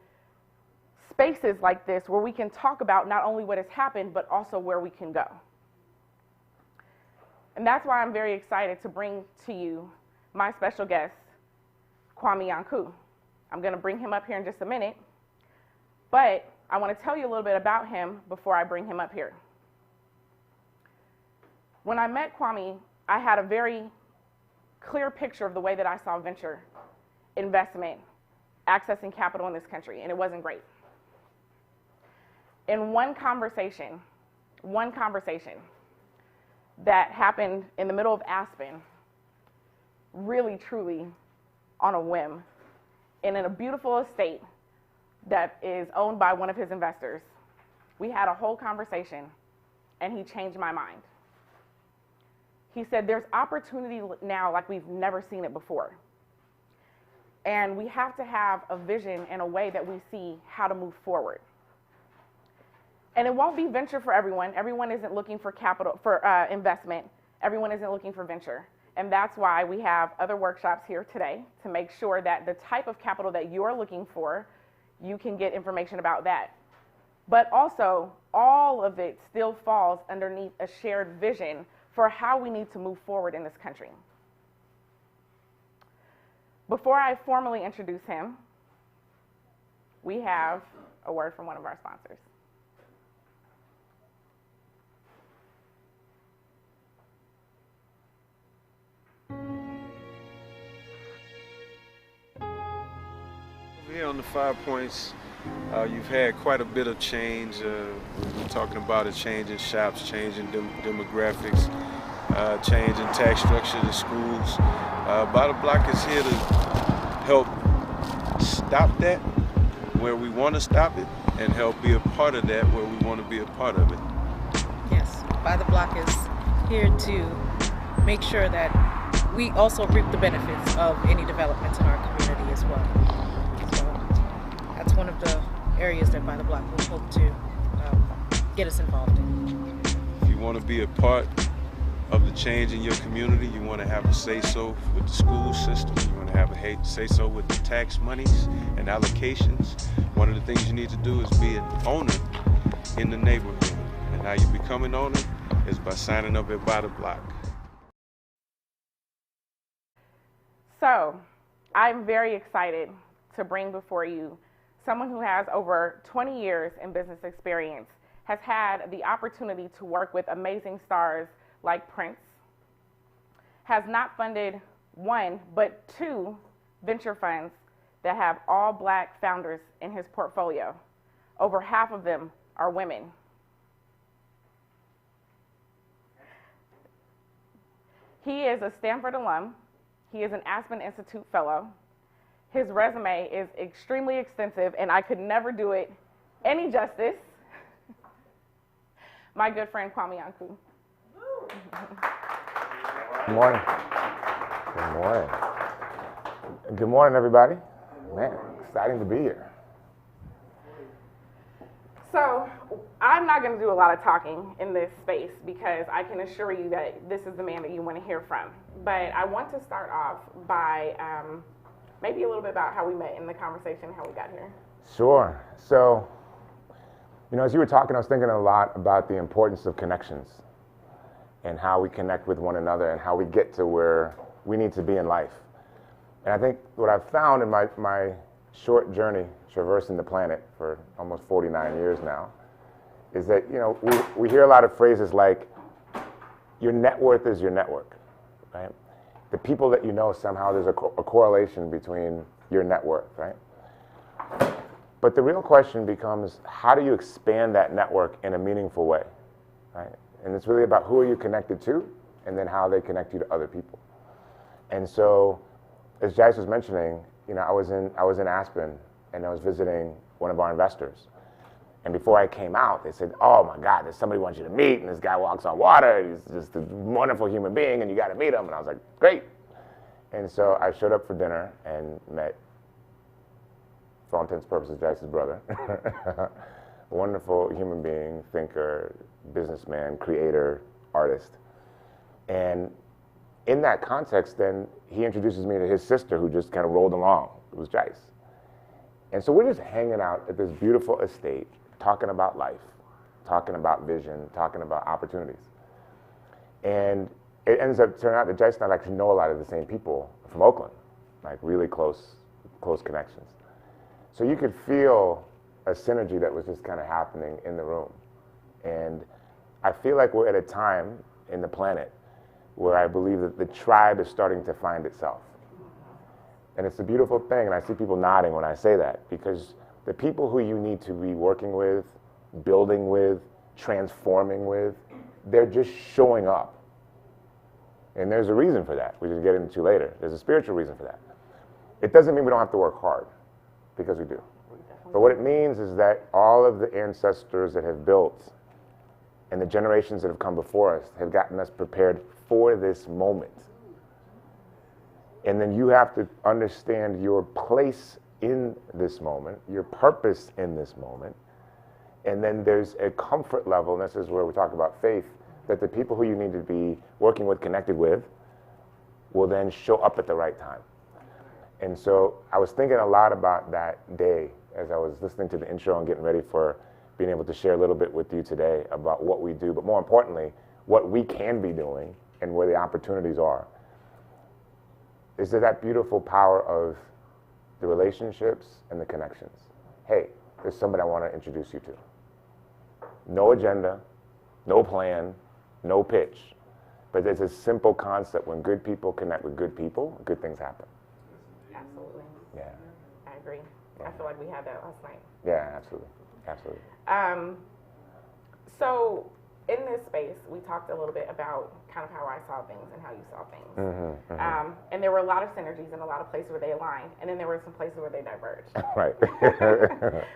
spaces like this where we can talk about not only what has happened, but also where we can go. And that's why I'm very excited to bring to you my special guest, Kwame Yanku. I'm going to bring him up here in just a minute, but I want to tell you a little bit about him before I bring him up here. When I met Kwame, I had a very clear picture of the way that I saw venture investment accessing capital in this country, and it wasn't great. In one conversation that happened in the middle of Aspen, really, truly on a whim, and in a beautiful estate that is owned by one of his investors, we had a whole conversation, and he changed my mind. He said, there's opportunity now like we've never seen it before. And we have to have a vision and a way that we see how to move forward. And it won't be venture for everyone. Everyone isn't looking for capital, for investment. Everyone isn't looking for venture. And that's why we have other workshops here today to make sure that the type of capital that you're looking for, you can get information about that. But also, all of it still falls underneath a shared vision for how we need to move forward in this country. Before I formally introduce him, we have a word from one of our sponsors. Here on the 5 points, you've had quite a bit of change. We're talking about a change in shops, change in demographics, change in tax structure in schools. By the Block is here to help stop that where we want to stop it and help be a part of that where we want to be a part of it. Yes, By the Block is here to make sure that we also reap the benefits of any developments in our community as well. That's one of the areas that By the Block will hope to get us involved in. If you want to be a part of the change in your community, you want to have a say-so with the school system, you want to have a say-so with the tax monies and allocations, one of the things you need to do is be an owner in the neighborhood. And how you become an owner is by signing up at By the Block. So, I'm very excited to bring before you someone who has over 20 years in business experience, has had the opportunity to work with amazing stars like Prince, has not funded one, but 2 venture funds that have all Black founders in his portfolio. Over half of them are women. He is a Stanford alum. He is an Aspen Institute fellow. His resume is extremely extensive, and I could never do it any justice. My good friend, Kwame Yanku. Good morning. Good morning. Good morning, everybody. Man, exciting to be here. So, I'm not going to do a lot of talking in this space because I can assure you that this is the man that you want to hear from. But I want to start off by maybe a little bit about how we met in the conversation, how we got here. Sure. So, as you were talking, I was thinking a lot about the importance of connections and how we connect with one another and how we get to where we need to be in life. And I think what I've found in my short journey traversing the planet for almost 49 years now is that, we hear a lot of phrases like, your net worth is your network, right? The people that you know, somehow there's a correlation between your net worth, right? But the real question becomes, how do you expand that network in a meaningful way, right? And it's really about who are you connected to, and then how they connect you to other people. And so, as Jice was mentioning, I was in Aspen, and I was visiting one of our investors. And before I came out, they said, "Oh my God, there's somebody who wants you to meet, and this guy walks on water. He's just a wonderful human being, and you got to meet him." And I was like, "Great." And so I showed up for dinner and met, for all intents and purposes, Jice's brother. Wonderful human being, thinker, businessman, creator, artist. And in that context, then, he introduces me to his sister, who just kind of rolled along. It was Jice. And so we're just hanging out at this beautiful estate, talking about life, talking about vision, talking about opportunities. And it ends up turning out that Jice and I actually know a lot of the same people from Oakland, like really close connections. So you could feel a synergy that was just kind of happening in the room. And I feel like we're at a time in the planet where I believe that the tribe is starting to find itself. And it's a beautiful thing, and I see people nodding when I say that, because the people who you need to be working with, building with, transforming with, they're just showing up. And there's a reason for that, which we'll get into later. There's a spiritual reason for that. It doesn't mean we don't have to work hard, because we do. But what it means is that all of the ancestors that have built and the generations that have come before us have gotten us prepared for this moment. And then you have to understand your place in this moment, your purpose in this moment. And then there's a comfort level, and this is where we talk about faith, that the people who you need to be working with, connected with, will then show up at the right time. And so I was thinking a lot about that day as I was listening to the intro and getting ready for being able to share a little bit with you today about what we do, but more importantly, what we can be doing and where the opportunities are. Is there that beautiful power of the relationships and the connections? Hey, there's somebody I want to introduce you to. No agenda, no plan, no pitch. But there's a simple concept: when good people connect with good people, good things happen. Absolutely. Yeah. I agree. I feel like we had that last night. Yeah, absolutely. Absolutely. So in this space, we talked a little bit about kind of how I saw things and how you saw things. And there were a lot of synergies and a lot of places where they aligned, and then there were some places where they diverged. Right.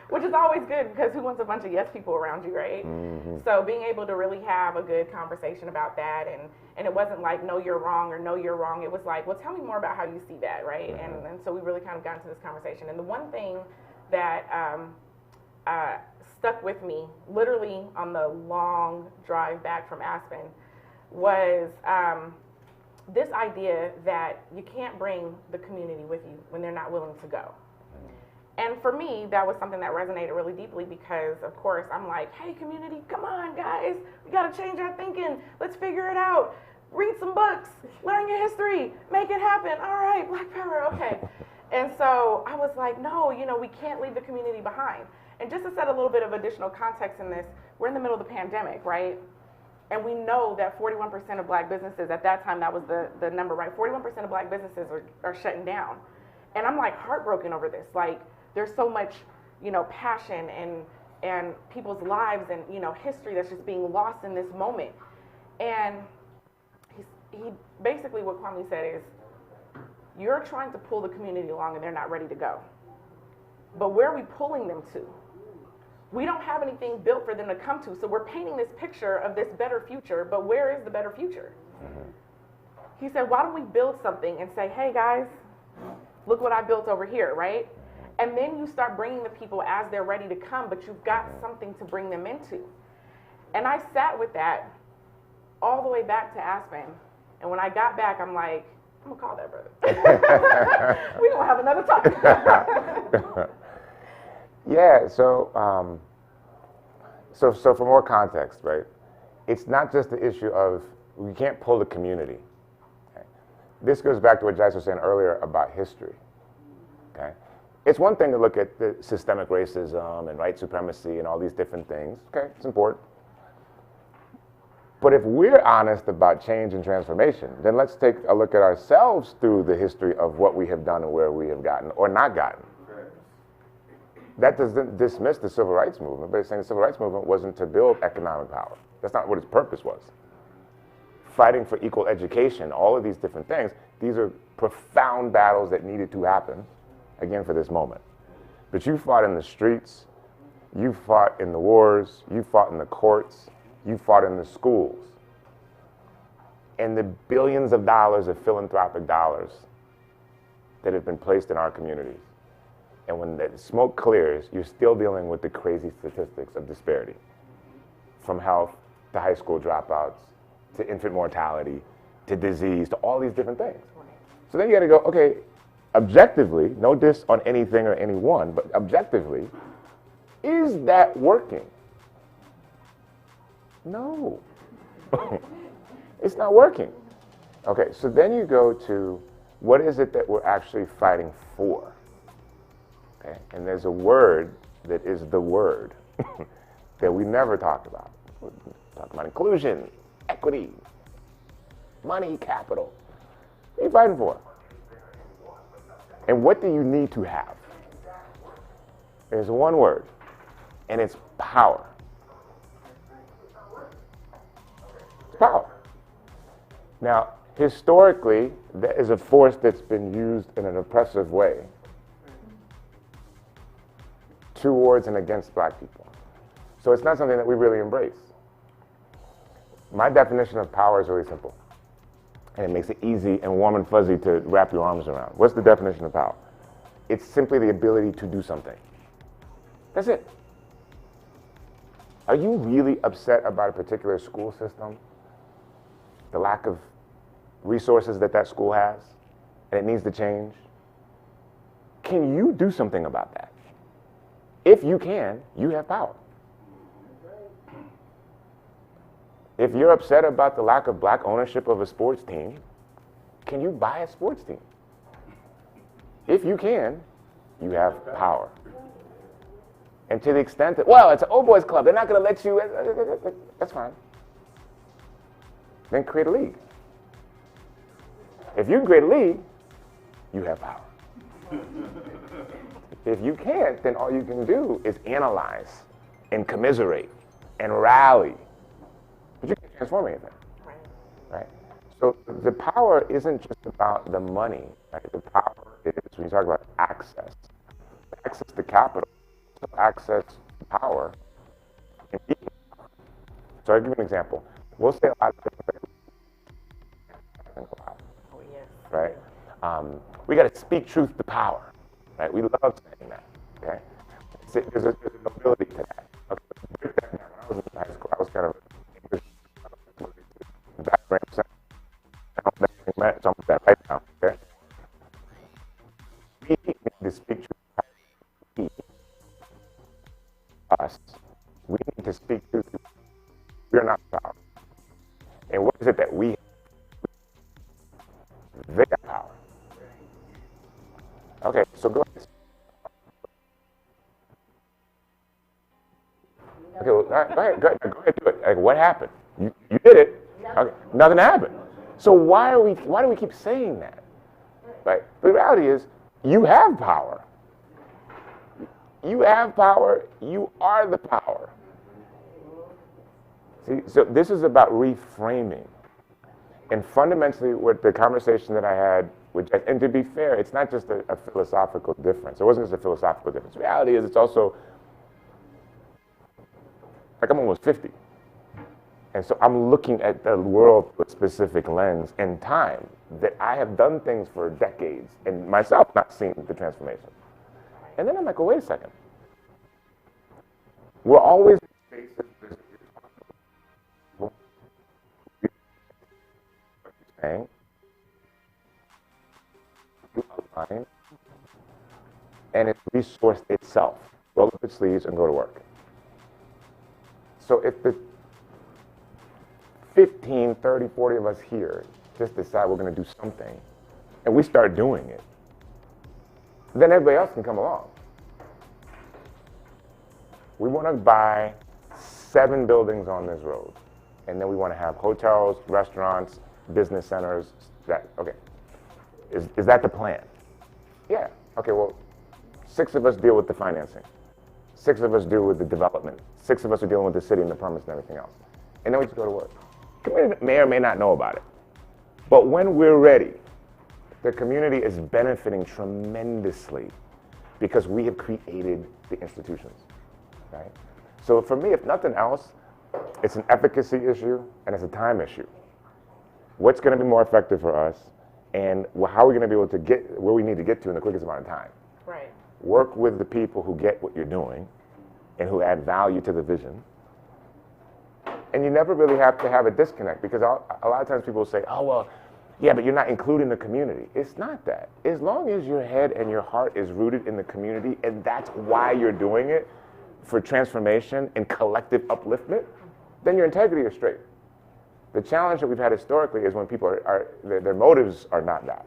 Which is always good, because who wants a bunch of yes people around you, right? So being able to really have a good conversation about that, and it wasn't like, no, you're wrong, or no, you're wrong. It was like, well, tell me more about how you see that, right? And so we really kind of got into this conversation. And the one thing that stuck with me, literally on the long drive back from Aspen, was this idea that you can't bring the community with you when they're not willing to go. And for me, that was something that resonated really deeply, because, of course, I'm like, hey, community, come on, guys. We got to change our thinking. Let's figure it out. Read some books. Learn your history. Make it happen. All right, Black Power, okay. And so I was like, no, we can't leave the community behind. And just to set a little bit of additional context in this, we're in the middle of the pandemic, right? And we know that 41% of Black businesses, at that time, that was the number, right? 41% of Black businesses are shutting down. And I'm like heartbroken over this. Like, there's so much, passion and people's lives and, history that's just being lost in this moment. And he basically, what Kwame said is, you're trying to pull the community along and they're not ready to go. But where are we pulling them to? We don't have anything built for them to come to. So we're painting this picture of this better future, but where is the better future? He said, why don't we build something and say, hey guys, look what I built over here, right? And then you start bringing the people as they're ready to come, but you've got something to bring them into. And I sat with that all the way back to Aspen. And when I got back, I'm like, I'm gonna call that brother. We're gonna have another talk. Yeah, so for more context, right? It's not just the issue of we can't pull the community. Okay? This goes back to what Jice was saying earlier about history. Okay? It's one thing to look at the systemic racism and white supremacy and all these different things. Okay, it's important. But if we're honest about change and transformation, then let's take a look at ourselves through the history of what we have done and where we have gotten or not gotten. That doesn't dismiss the civil rights movement, but it's saying the civil rights movement wasn't to build economic power. That's not what its purpose was. Fighting for equal education, all of these different things, these are profound battles that needed to happen, again, for this moment. But you fought in the streets, you fought in the wars, you fought in the courts, you fought in the schools. And the billions of dollars of philanthropic dollars that have been placed in our communities. And when the smoke clears, you're still dealing with the crazy statistics of disparity. From health to high school dropouts, to infant mortality, to disease, to all these different things. So then you gotta go, okay, objectively, no diss on anything or anyone, but objectively, is that working? No, it's not working. Okay, so then you go to, what is it that we're actually fighting for? Okay, and there's a word that is the word that we never talked about. We talk about inclusion, equity, money, capital. What are you fighting for? And what do you need to have? There's one word, and it's power. It's power. Now, historically, that is a force that's been used in an oppressive way towards and against black people. So it's not something that we really embrace. My definition of power is really simple. And it makes it easy and warm and fuzzy to wrap your arms around. What's the definition of power? It's simply the ability to do something. That's it. Are you really upset about a particular school system? The lack of resources that that school has, and it needs to change? Can you do something about that? If you can, you have power. If you're upset about the lack of black ownership of a sports team, can you buy a sports team? If you can, you have power. And to the extent that, well, it's an old boys club, they're not going to let you, that's fine. Then create a league. If you can create a league, you have power. If you can't, then all you can do is analyze and commiserate and rally. But you can't transform anything, right? So the power isn't just about the money, right? The power is, when you talk about access to capital, access to power, and people power. So I'll give you an example. We'll say a lot of things right? We got to speak truth to power, right? We love saying that, okay? There's a nobility to that. Okay, break that down. When I was in high school, I was kind of English background. I don't know anything meant, so I'm with that right now, okay? We need to speak truth to power. Us. We need to speak truth to power. We're not power. And what is it that we have? They got power. Okay, so go ahead. Okay, well, go ahead, do it. Like, what happened? You did it. Okay, nothing happened. So why do we keep saying that? Right? The reality is, you have power. You have power. You are the power. See, so this is about reframing. And fundamentally, what the conversation that I had with Jice, and to be fair, it's not just a philosophical difference. It wasn't just a philosophical difference. The reality is, it's also, like, I'm almost 50. And so I'm looking at the world through a specific lens and time that I have done things for decades and myself not seeing the transformation. And then I'm like, well, wait a second. We're always in spaces saying, mind, and it resourced itself. Roll up its sleeves and go to work. So if the 15, 30, 40 of us here just decide we're going to do something, and we start doing it, then everybody else can come along. We want to buy 7 buildings on this road, and then we want to have hotels, restaurants, business centers. Okay, is that the plan? Yeah. Okay, well, 6 of us deal with the financing. 6 of us deal with the development. 6 of us are dealing with the city and the permits and everything else. And then we just go to work. The community may or may not know about it. But when we're ready, the community is benefiting tremendously because we have created the institutions, right? So for me, if nothing else, it's an efficacy issue and it's a time issue. What's going to be more effective for us, and how are we going to be able to get where we need to get to in the quickest amount of time? Right. Work with the people who get what you're doing and who add value to the vision. And you never really have to have a disconnect, because a lot of times people say, oh, well, yeah, but you're not including the community. It's not that. As long as your head and your heart is rooted in the community, and that's why you're doing it, for transformation and collective upliftment, then your integrity is straight. The challenge that we've had historically is when people their motives are not that.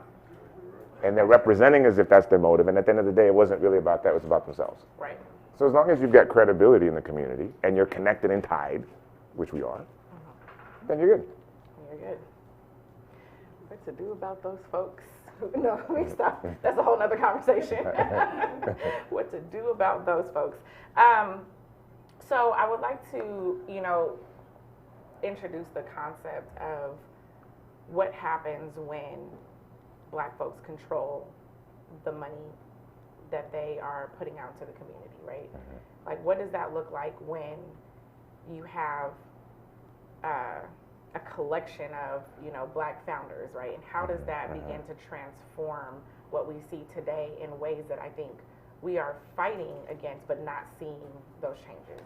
And they're representing as if that's their motive, and at the end of the day, it wasn't really about that, it was about themselves. Right. So as long as you've got credibility in the community, and you're connected and tied, which we are, then you're good. You're good. What to do about those folks? No, let me stop. That's a whole nother conversation. What to do about those folks. So I would like to, introduce the concept of what happens when Black folks control the money that they are putting out to the community, right? Mm-hmm. Like, what does that look like when you have a collection of, Black founders, right? And how does that begin to transform what we see today in ways that I think we are fighting against, but not seeing those changes?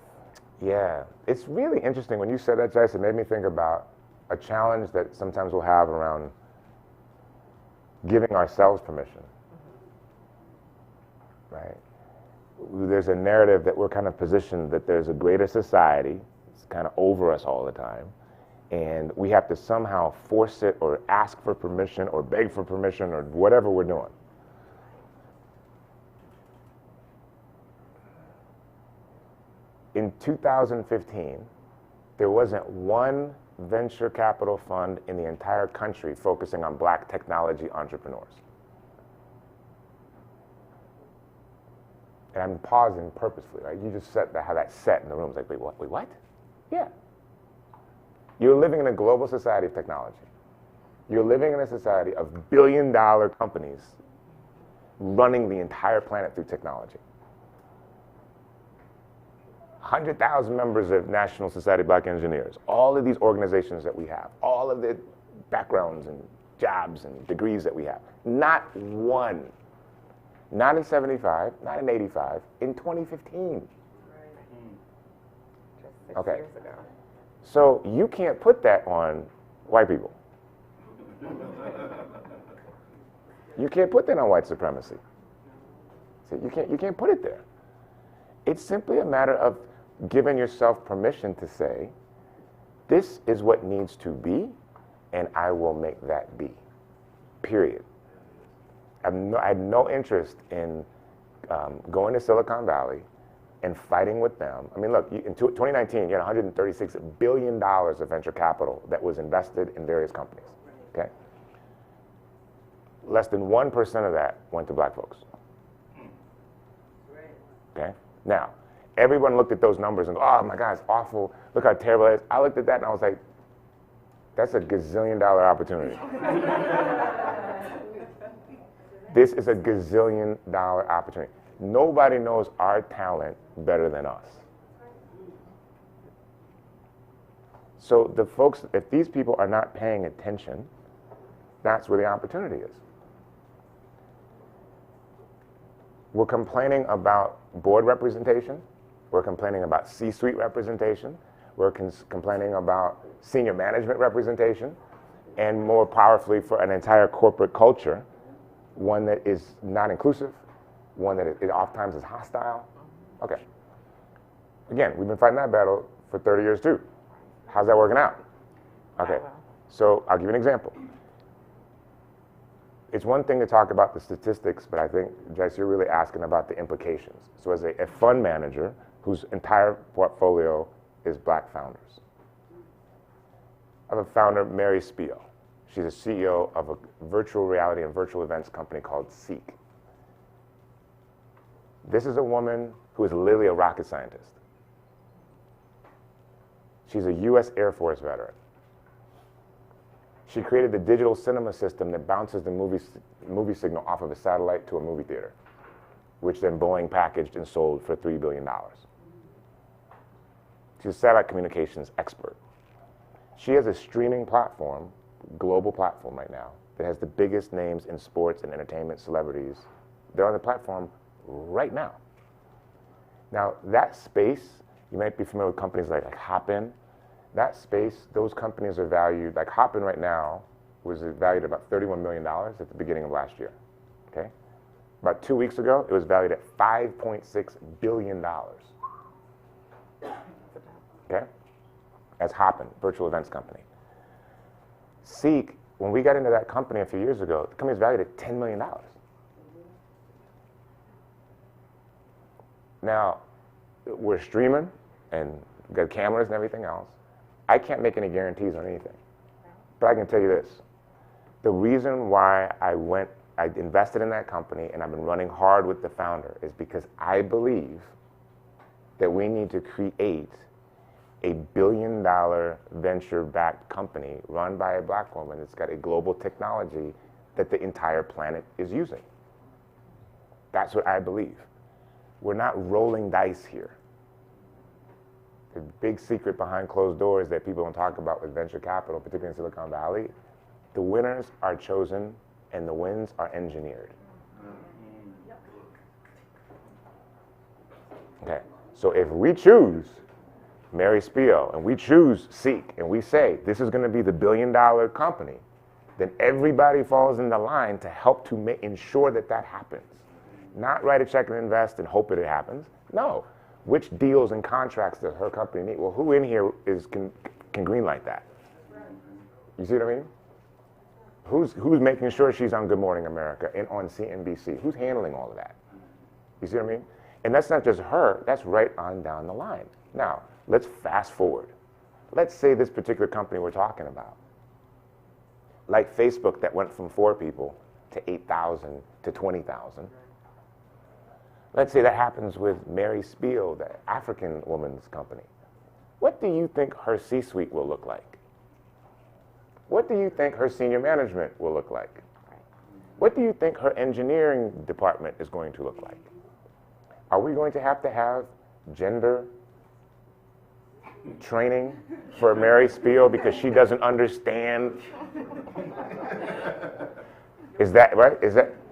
Yeah, it's really interesting. When you said that, Jice, it made me think about a challenge that sometimes we'll have around giving ourselves permission, right? There's a narrative that we're kind of positioned that there's a greater society, it's kind of over us all the time, and we have to somehow force it or ask for permission or beg for permission or whatever we're doing. In 2015, there wasn't one venture capital fund in the entire country focusing on Black technology entrepreneurs. And I'm pausing purposefully, right? You just said that, how that set in the room. It's like, wait, what? Yeah. You're living in a global society of technology. You're living in a society of billion-dollar companies running the entire planet through technology. 100,000 members of National Society of Black Engineers, all of these organizations that we have, all of the backgrounds and jobs and degrees that we have. Not one, not in 75, not in 85, in 2015. Just 6 Okay. years ago. So you can't put that on white people. You can't put that on white supremacy. So you can't put it there. It's simply a matter of giving yourself permission to say, this is what needs to be, and I will make that be, period. I had no interest in going to Silicon Valley and fighting with them. I mean, look, in 2019, you had $136 billion of venture capital that was invested in various companies, okay? Less than 1% of that went to Black folks, okay? Now, everyone looked at those numbers and go, oh my God, it's awful. Look how terrible it is. I looked at that and I was like, that's a gazillion-dollar opportunity. This is a gazillion-dollar opportunity. Nobody knows our talent better than us. So the folks, if these people are not paying attention, that's where the opportunity is. We're complaining about board representation. We're complaining about C-suite representation. We're complaining about senior management representation. And more powerfully, for an entire corporate culture, one that is not inclusive, one that it oftentimes is hostile? Okay. Again, we've been fighting that battle for 30 years too. How's that working out? Okay, so I'll give you an example. It's one thing to talk about the statistics, but I think, Jice, you're really asking about the implications. So as a fund manager whose entire portfolio is black founders, I have a founder, Mary Spiel. She's a CEO of a virtual reality and virtual events company called Seek. This is a woman who is literally a rocket scientist. She's a US Air Force veteran. She created the digital cinema system that bounces the movie signal off of a satellite to a movie theater, which then Boeing packaged and sold for $3 billion. She's a satellite communications expert. She has a streaming platform, global platform right now, that has the biggest names in sports and entertainment celebrities. They're on the platform right now. Now, that space, you might be familiar with companies like Hopin. That space, those companies are valued, like Hopin right now was valued at about $31 million at the beginning of last year, okay? About 2 weeks ago, it was valued at $5.6 billion, okay? That's Hopin, virtual events company. Seek, when we got into that company a few years ago, the company was valued at $10 million. Now, we're streaming and got cameras and everything else. I can't make any guarantees on anything, but I can tell you this. The reason why I invested in that company and I've been running hard with the founder is because I believe that we need to create a billion-dollar venture-backed company run by a black woman that's got a global technology that the entire planet is using. That's what I believe. We're not rolling dice here. The big secret behind closed doors that people don't talk about with venture capital, particularly in Silicon Valley, the winners are chosen and the wins are engineered. Okay, so if we choose Mary Spiel and we choose Seek and we say this is going to be the billion-dollar company, then everybody falls in the line to help to ensure that that happens. Not write a check and invest and hope that it happens. No. Which deals and contracts does her company need? Well, who in here can greenlight that? You see what I mean? Who's making sure she's on Good Morning America and on CNBC? Who's handling all of that? You see what I mean? And that's not just her, that's right on down the line. Now, let's fast forward. Let's say this particular company we're talking about, like Facebook that went from 4 people to 8,000 to 20,000. Let's say that happens with Mary Spiel, the African woman's company. What do you think her C-suite will look like? What do you think her senior management will look like? What do you think her engineering department is going to look like? Are we going to have gender training for Mary Spiel because she doesn't understand? Is that right?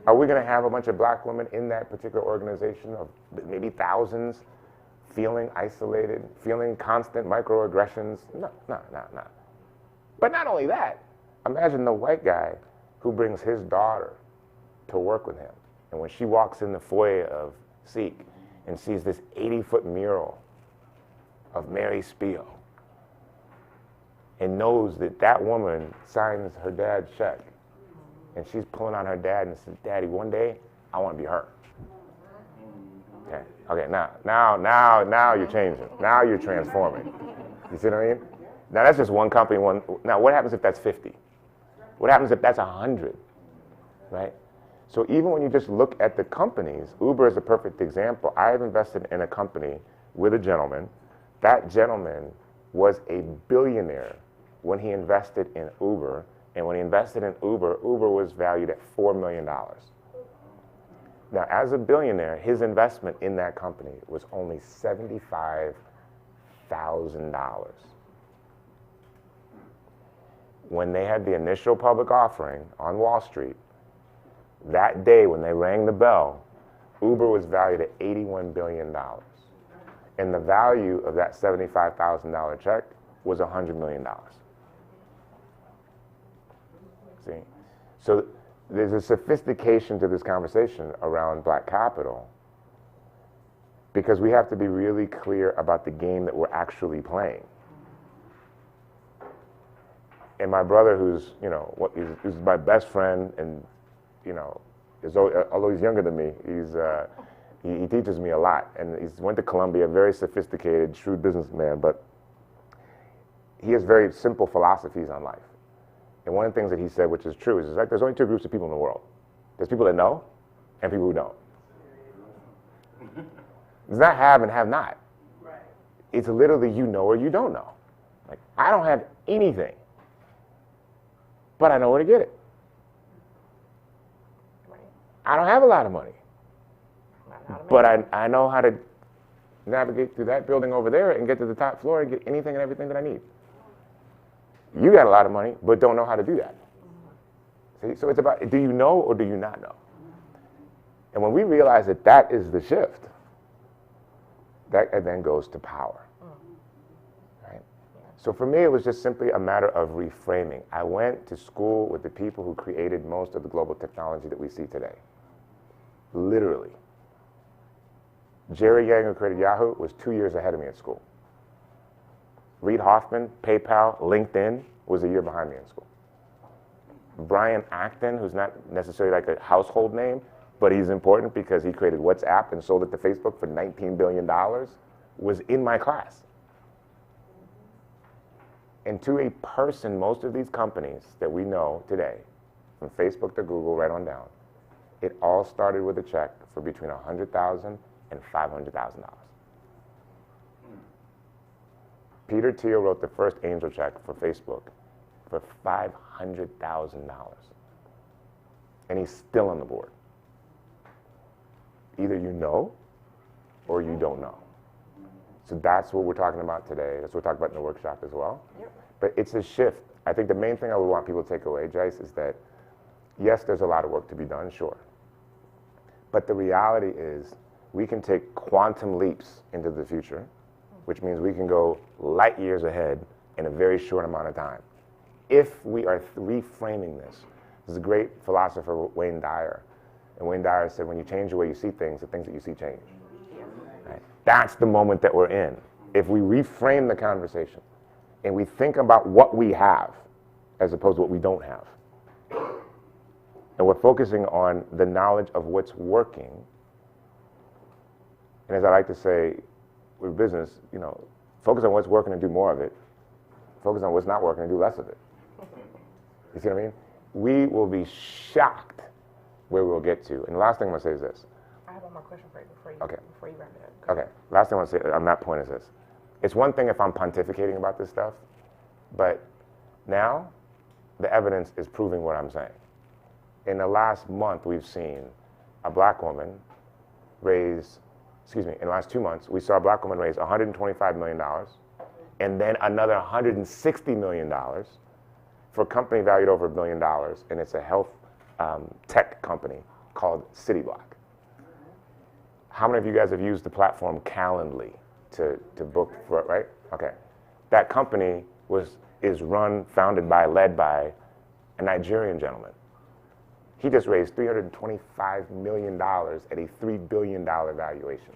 Are we going to have a bunch of black women in that particular organization of maybe thousands feeling isolated, feeling constant microaggressions? No. But not only that, imagine the white guy who brings his daughter to work with him. And when she walks in the foyer of Seek and sees this 80-foot mural of Mary Spiel and knows that that woman signs her dad's check, and she's pulling on her dad and says, "Daddy, one day I want to be her." Okay. Now you're changing. Now you're transforming. You see what I mean? Now that's just one company. Now what happens if that's 50? What happens if that's 100? Right? So even when you just look at the companies, Uber is a perfect example. I have invested in a company with a gentleman. That gentleman was a billionaire when he invested in Uber. And when he invested in Uber, Uber was valued at $4 million. Now, as a billionaire, his investment in that company was only $75,000. When they had the initial public offering on Wall Street, that day when they rang the bell, Uber was valued at $81 billion. And the value of that $75,000 check was $100 million. See? So there's a sophistication to this conversation around black capital because we have to be really clear about the game that we're actually playing. And my brother, who's, you know, he's my best friend, and, you know, although he's younger than me, he teaches me a lot. And he's went to Columbia, very sophisticated, shrewd businessman, but he has very simple philosophies on life. And one of the things that he said, which is true, is like there's only two groups of people in the world. There's people that know and people who don't. It's not have and have not. Right. It's literally you know or you don't know. Like, I don't have anything, but I know where to get it. Right. I don't have a lot of money, but I know how to navigate through that building over there and get to the top floor and get anything and everything that I need. You got a lot of money, but don't know how to do that. See? So it's about, do you know or do you not know? And when we realize that that is the shift, that then goes to power. Right? So for me, it was just simply a matter of reframing. I went to school with the people who created most of the global technology that we see today. Literally. Jerry Yang, who created Yahoo, was 2 years ahead of me at school. Reid Hoffman, PayPal, LinkedIn, was a year behind me in school. Brian Acton, who's not necessarily like a household name, but he's important because he created WhatsApp and sold it to Facebook for $19 billion, was in my class. And to a person, most of these companies that we know today, from Facebook to Google, right on down, it all started with a check for between $100,000 and $500,000. Peter Thiel wrote the first angel check for Facebook for $500,000. And he's still on the board. Either you know or you don't know. So that's what we're talking about today. That's what we're talking about in the workshop as well. Yep. But it's a shift. I think the main thing I would want people to take away, Jice, is that yes, there's a lot of work to be done, sure. But the reality is we can take quantum leaps into the future, which means we can go light years ahead in a very short amount of time. If we are reframing this, there's a great philosopher, Wayne Dyer. And Wayne Dyer said, when you change the way you see things, the things that you see change. Right? That's the moment that we're in. If we reframe the conversation and we think about what we have as opposed to what we don't have, and we're focusing on the knowledge of what's working, and as I like to say, with business, you know, focus on what's working and do more of it. Focus on what's not working and do less of it. You see what I mean? We will be shocked where we'll get to. And the last thing I'm going to say is this. I have one more question for you before you wrap it up. Okay. Last thing I want to say on that point is this. It's one thing if I'm pontificating about this stuff, but now the evidence is proving what I'm saying. In the last month, we've seen a black woman in the last 2 months, we saw a black woman raise $125 million and then another $160 million for a company valued over $1 billion, and it's a health tech company called CityBlock. How many of you guys have used the platform Calendly to book for it, right? Okay. That company is led by a Nigerian gentleman. He just raised $325 million at a $3 billion valuation.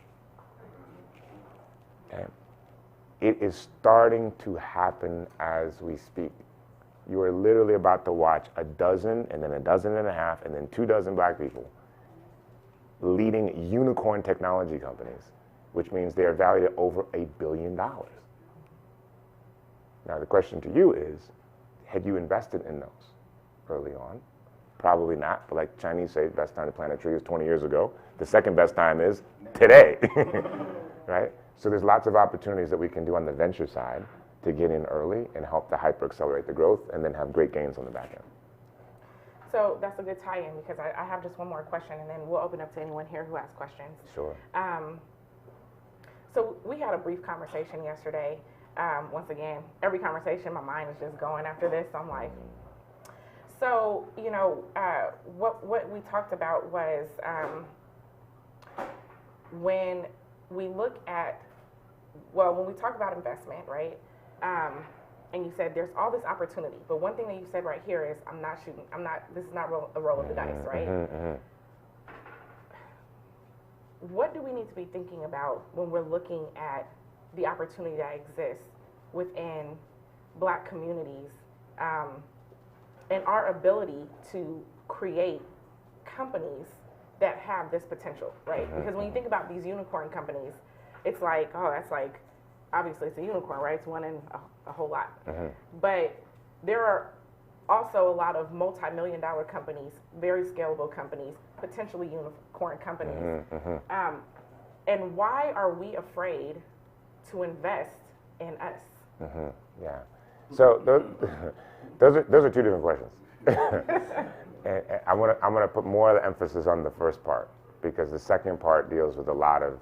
Okay. It is starting to happen as we speak. You are literally about to watch a dozen and then a dozen and a half and then 24 black people leading unicorn technology companies, which means they are valued at over $1 billion. Now the question to you is, had you invested in those early on? Probably not, but like Chinese say, the best time to plant a tree is 20 years ago. The second best time is today, right? So there's lots of opportunities that we can do on the venture side to get in early and help to hyper accelerate the growth and then have great gains on the back end. So that's a good tie-in because I have just one more question and then we'll open up to anyone here who has questions. Sure. So we had a brief conversation yesterday. Once again, every conversation, my mind is just going after this. So I'm like, so, you know, what we talked about was when we look at, when we talk about investment, right, and you said there's all this opportunity, but one thing that you said right here is this is not a roll of the dice, right? What do we need to be thinking about when we're looking at the opportunity that exists within Black communities, and our ability to create companies that have this potential, right? Because when you think about these unicorn companies, it's like, oh, that's like, obviously it's a unicorn, right? It's one in a whole lot. But there are also a lot of multi-million-dollar companies, very scalable companies, potentially unicorn companies. And why are we afraid to invest in us? Yeah. So those are two different questions. And I'm gonna put more of the emphasis on the first part, because the second part deals with a lot of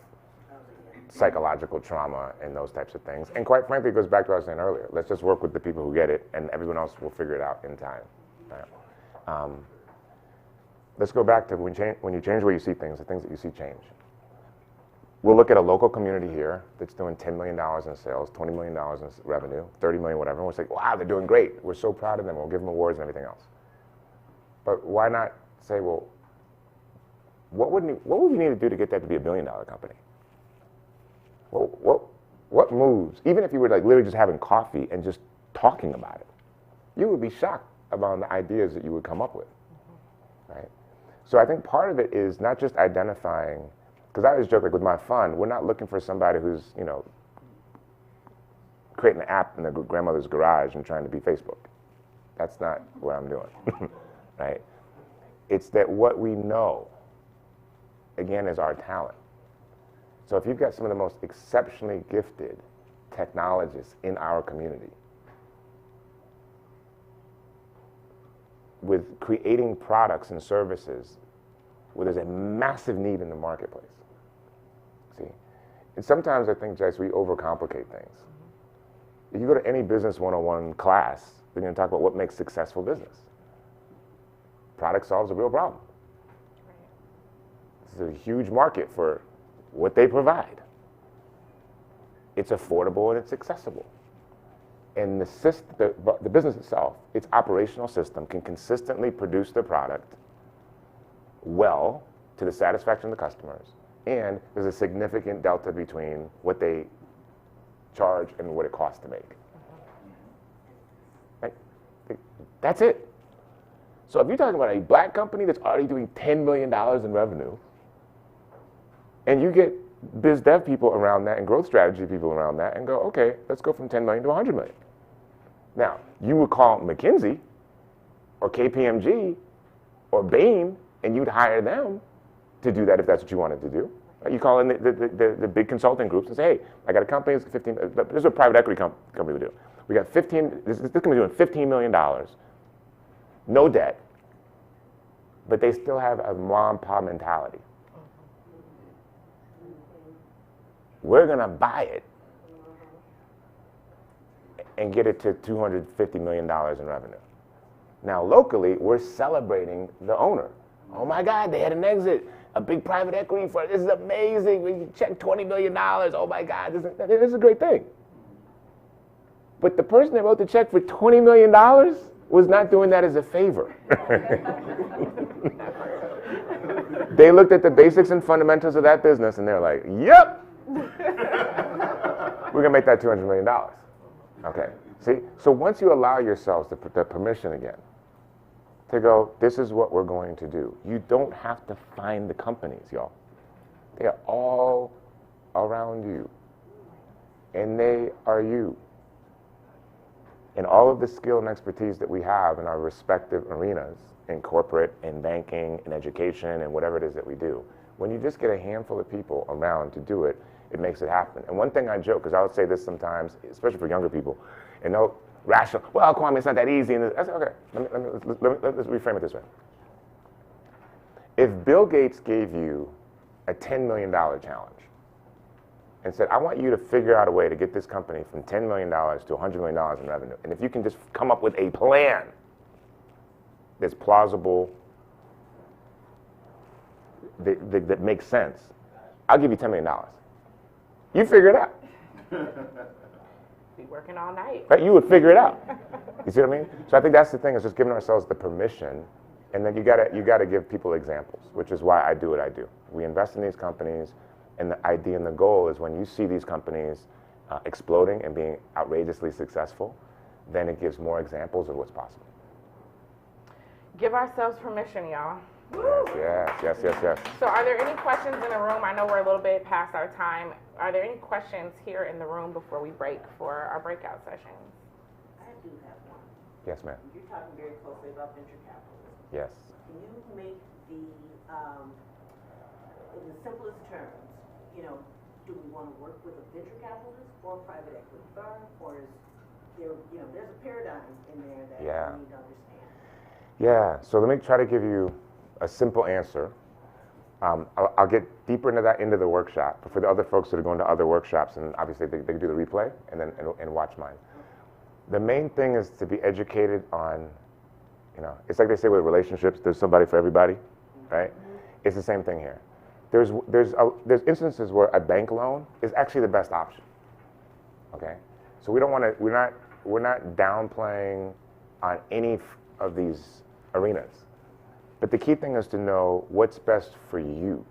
psychological trauma and those types of things. And quite frankly, it goes back to what I was saying earlier. Let's just work with the people who get it, and everyone else will figure it out in time. Right? Let's go back to when you change the way you see things, the things that you see change. We'll look at a local community here that's doing $10 million in sales, $20 million in revenue, $30 million, whatever, and we'll say, wow, they're doing great. We're so proud of them. We'll give them awards and everything else. But why not say, well, what would we need to do to get that to be $1 billion company? What moves? Even if you were like literally just having coffee and just talking about it, you would be shocked about the ideas that you would come up with, right? So I think part of it is not just identifying, because I always joke, like with my fund, we're not looking for somebody who's, creating an app in their grandmother's garage and trying to be Facebook. That's not what I'm doing, right? It's that what we know, again, is our talent. So if you've got some of the most exceptionally gifted technologists in our community with creating products and services where there's a massive need in the marketplace. See? And sometimes I think, Jice, we overcomplicate things. If you go to any Business 101 class, they're going to talk about what makes successful business. Product solves a real problem. There's a huge market for what they provide. It's affordable and it's accessible. And the business itself, its operational system, can consistently produce the product well to the satisfaction of the customers. And there's a significant delta between what they charge and what it costs to make. Right? That's it. So if you're talking about a Black company that's already doing $10 million in revenue, and you get biz dev people around that and growth strategy people around that and go, okay, let's go from 10 million to 100 million. Now, you would call McKinsey or KPMG or Bain and you'd hire them to do that if that's what you wanted to do. You call in the big consulting groups and say, hey, I got a company that's 15, this is a private equity company we do. We got this company doing $15 million, no debt, but they still have a mom and pop mentality. We're gonna buy it and get it to $250 million in revenue. Now locally, we're celebrating the owner. Oh my God, they had an exit, a big private equity firm. This is amazing. We checked $20 million. Oh my God, this is a great thing. But the person that wrote the check for $20 million was not doing that as a favor. They looked at the basics and fundamentals of that business and they're like, yep, we're gonna make that $200 million. Okay, see? So once you allow yourselves the permission again to go, this is what we're going to do. You don't have to find the companies, y'all. They are all around you. And they are you. And all of the skill and expertise that we have in our respective arenas, in corporate, in banking, in education, and whatever it is that we do, when you just get a handful of people around to do it, it makes it happen. And one thing I joke, because I would say this sometimes, especially for younger people, and they'll rational, well, Kwame, it's not that easy. And I said, okay, let's reframe it this way. If Bill Gates gave you a $10 million challenge and said, I want you to figure out a way to get this company from $10 million to $100 million in revenue, and if you can just come up with a plan that's plausible, that makes sense, I'll give you $10 million. You figure it out. be working all night. Right? You would figure it out. You see what I mean? So I think that's the thing, is just giving ourselves the permission, and then you gotta give people examples, which is why I do what I do. We invest in these companies, and the idea and the goal is when you see these companies exploding and being outrageously successful, then it gives more examples of what's possible. Give ourselves permission, y'all. Yes. So are there any questions in the room? I know we're a little bit past our time. Are there any questions here in the room before we break for our breakout sessions? I do have one. Yes, ma'am. You're talking very closely about venture capitalism. Yes. Can you make the, in the simplest terms, do we want to work with a venture capitalist or a private equity firm, or is there, there's a paradigm in there that we need to understand? Yeah, so let me try to give you a simple answer. I'll get deeper into that into the workshop, but for the other folks that are going to other workshops, and obviously they can do the replay and watch mine. The main thing is to be educated on, it's like they say with relationships, there's somebody for everybody, right? It's the same thing here. There's instances where a bank loan is actually the best option. Okay, so we're not downplaying on any of these arenas. But the key thing is to know what's best for you.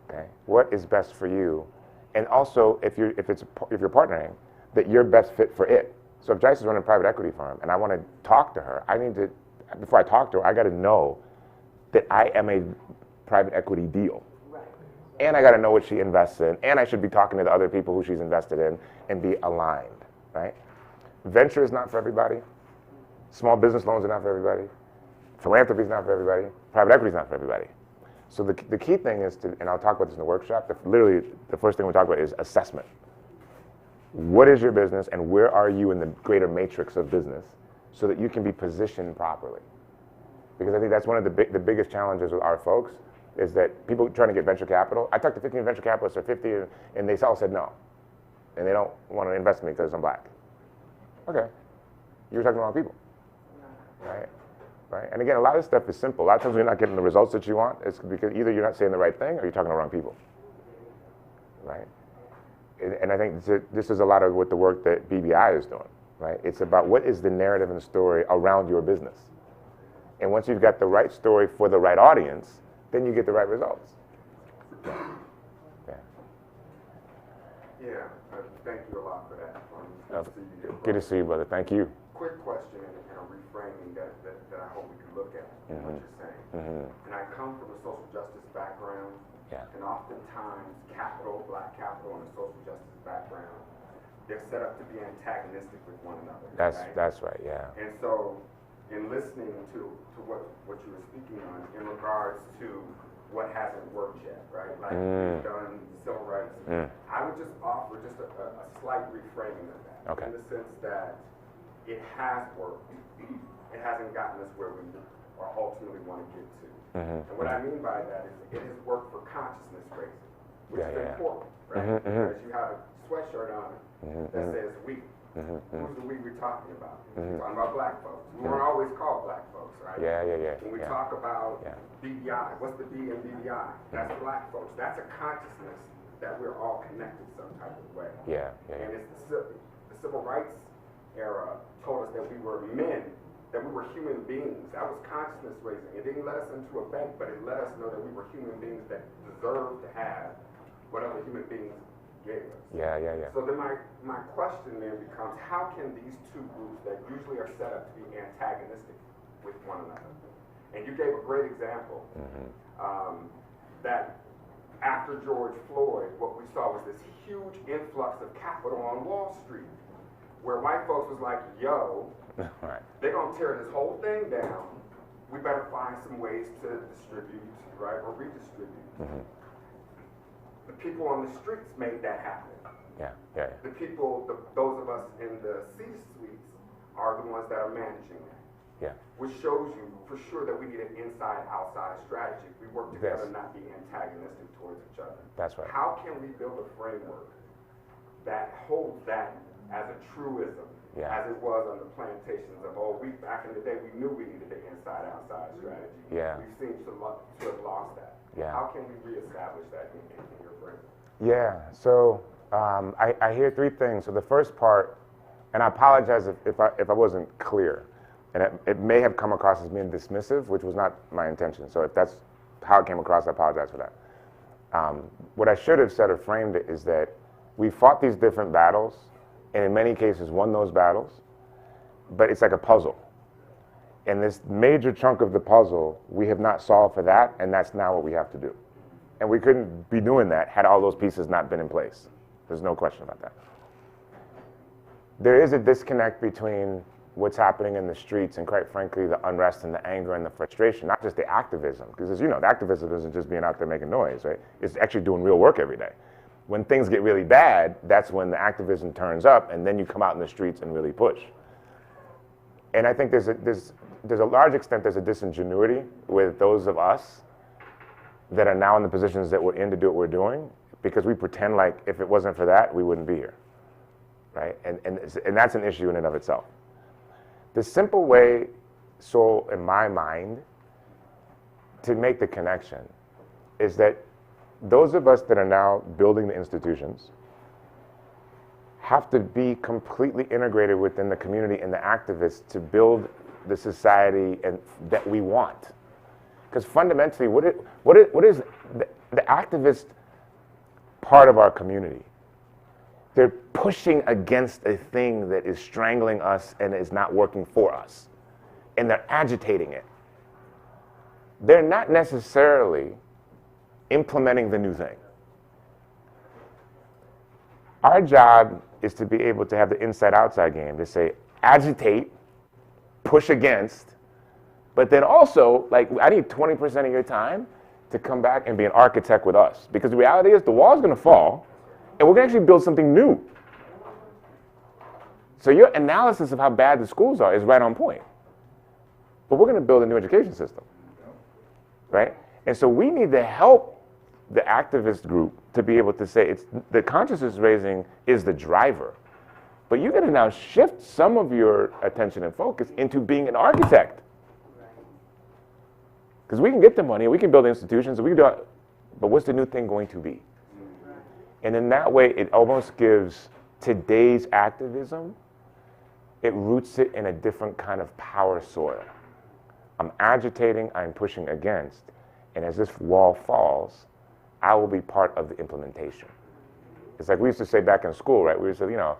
Okay, what is best for you, and also if you're partnering, that you're best fit for it. So if Jice is running a private equity firm and I want to talk to her, before I talk to her, I got to know that I am a private equity deal. Right. And I got to know what she invests in, and I should be talking to the other people who she's invested in and be aligned, right? Venture is not for everybody. Small business loans are not for everybody. Philanthropy is not for everybody. Private equity is not for everybody. So the key thing is and I'll talk about this in the workshop, literally the first thing we talk about is assessment. What is your business and where are you in the greater matrix of business so that you can be positioned properly? Because I think that's one of the biggest challenges with our folks is that people trying to get venture capital. I talked to 15 venture capitalists or 50 and they all said no. And they don't want to invest in me because I'm black. Okay, you were talking to the wrong people, right? Right? And again, a lot of this stuff is simple. A lot of times when you're not getting the results that you want, it's because either you're not saying the right thing or you're talking to the wrong people, right? And I think this is a lot of what the work that BBI is doing, right? It's about what is the narrative and story around your business. And once you've got the right story for the right audience, then you get the right results. Yeah, thank you a lot for that. Good to see you, brother. Thank you. Quick question and a reframing that I hope we can look at what you're saying. And I come from a social justice background, and oftentimes black capital, and a social justice background, they're set up to be antagonistic with one another. That's right, yeah. And so, in listening to what you were speaking on in regards to what hasn't worked yet, right? Like we've done civil rights. I would just offer just a slight reframing of that, in the sense that it has worked. It hasn't gotten us where we ultimately want to get to. And what I mean by that is it has worked for consciousness raising, which is important, right? Because you have a sweatshirt on that says we. Who's the we we're talking about? We're talking about black folks. We weren't always called black folks, right? When we talk about BBI, what's the B in BBI? That's black folks. That's a consciousness that we're all connected some type of way. And it's the civil rights era told us that we were men, that we were human beings. That was consciousness raising. It didn't let us into a bank, but it let us know that we were human beings that deserved to have what other human beings gave us. So then my question then becomes, how can these two groups that usually are set up to be antagonistic with one another? And you gave a great example that after George Floyd, what we saw was this huge influx of capital on Wall Street, where white folks was like, yo, they're going to tear this whole thing down. We better find some ways to distribute, right, or redistribute. The people on the streets made that happen. The people, those of us in the C-suites are the ones that are managing that. Which shows you for sure that we need an inside-outside strategy. We work together, not be antagonistic towards each other. That's right. How can we build a framework that holds that as a truism, as it was on the plantations of back in the day, we knew we needed an inside-outside strategy. We seem to have lost that. How can we reestablish that in your framework? So I hear three things. So the first part, and I apologize if I wasn't clear, and it may have come across as being dismissive, which was not my intention. So if that's how it came across, I apologize for that. What I should have said or framed it is that we fought these different battles, and in many cases won those battles, but it's like a puzzle. And this major chunk of the puzzle, we have not solved for that, and that's now what we have to do. And we couldn't be doing that had all those pieces not been in place. There's no question about that. There is a disconnect between what's happening in the streets and, quite frankly, the unrest and the anger and the frustration, not just the activism, because as you know, the activism isn't just being out there making noise, right? It's actually doing real work every day. When things get really bad, that's when the activism turns up, and then you come out in the streets and really push. And I think there's a large extent, there's a disingenuity with those of us that are now in the positions that we're in to do what we're doing, because we pretend like if it wasn't for that, we wouldn't be here, right? And that's an issue in and of itself. The simple way, so in my mind, to make the connection is that those of us that are now building the institutions have to be completely integrated within the community and the activists to build the society that we want. Because fundamentally, what is the activist part of our community? They're pushing against a thing that is strangling us and is not working for us. And they're agitating it. They're not necessarily implementing the new thing. Our job is to be able to have the inside-outside game, to say, agitate, push against, but then also, like, I need 20% of your time to come back and be an architect with us. Because the reality is the wall's gonna fall, and we're gonna actually build something new. So your analysis of how bad the schools are is right on point. But we're gonna build a new education system, right? And so we need to help the activist group to be able to say, the consciousness raising is the driver. But you're gonna now shift some of your attention and focus into being an architect. Because we can get the money, we can build institutions, we can do it, but what's the new thing going to be? And in that way, it almost gives today's activism, it roots it in a different kind of power soil. I'm agitating, I'm pushing against, and as this wall falls, I will be part of the implementation. It's like we used to say back in school, right? We used to say, you know,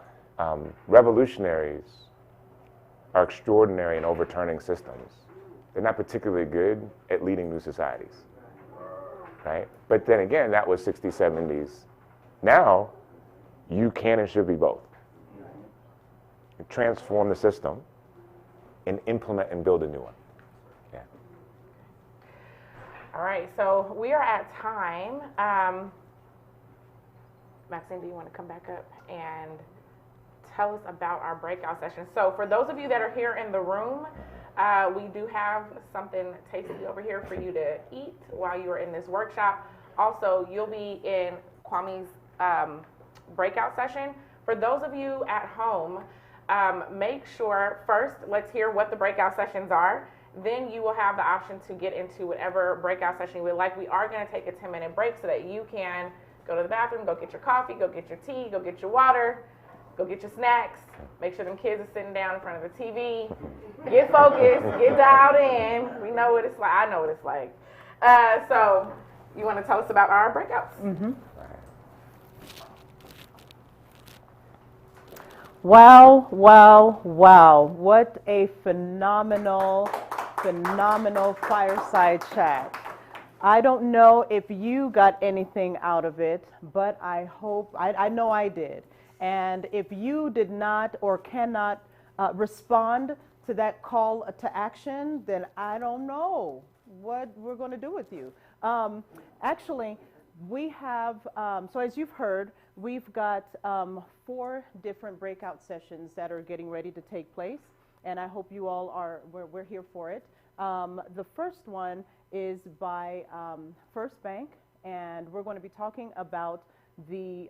revolutionaries are extraordinary in overturning systems. They're not particularly good at leading new societies, right? But then again, that was 60s, 70s. Now, you can and should be both. Transform the system and implement and build a new one. Yeah. All right, so we are at time. Maxine, do you want to come back up and tell us about our breakout session? So for those of you that are here in the room, we do have something tasty over here for you to eat while you are in this workshop. Also, you'll be in Kwame's breakout session. For those of you at home, make sure first, let's hear what the breakout sessions are. Then you will have the option to get into whatever breakout session you would like. We are going to take a 10-minute break so that you can go to the bathroom, go get your coffee, go get your tea, go get your water, go get your snacks. Make sure them kids are sitting down in front of the TV. Get focused, get dialed in. We know what it's like. I know what it's like. So you want to tell us about our breakouts? Mm-hmm. Wow, wow, wow. What a phenomenal fireside chat. I don't know if you got anything out of it, but I hope, I know I did. And if you did not or cannot respond to that call to action, then I don't know what we're going to do with you. Actually, we have, so as you've heard, we've got 4 different breakout sessions that are getting ready to take place, and I hope you all are, we're here for it. The first one is by First Bank, and we're going to be talking about the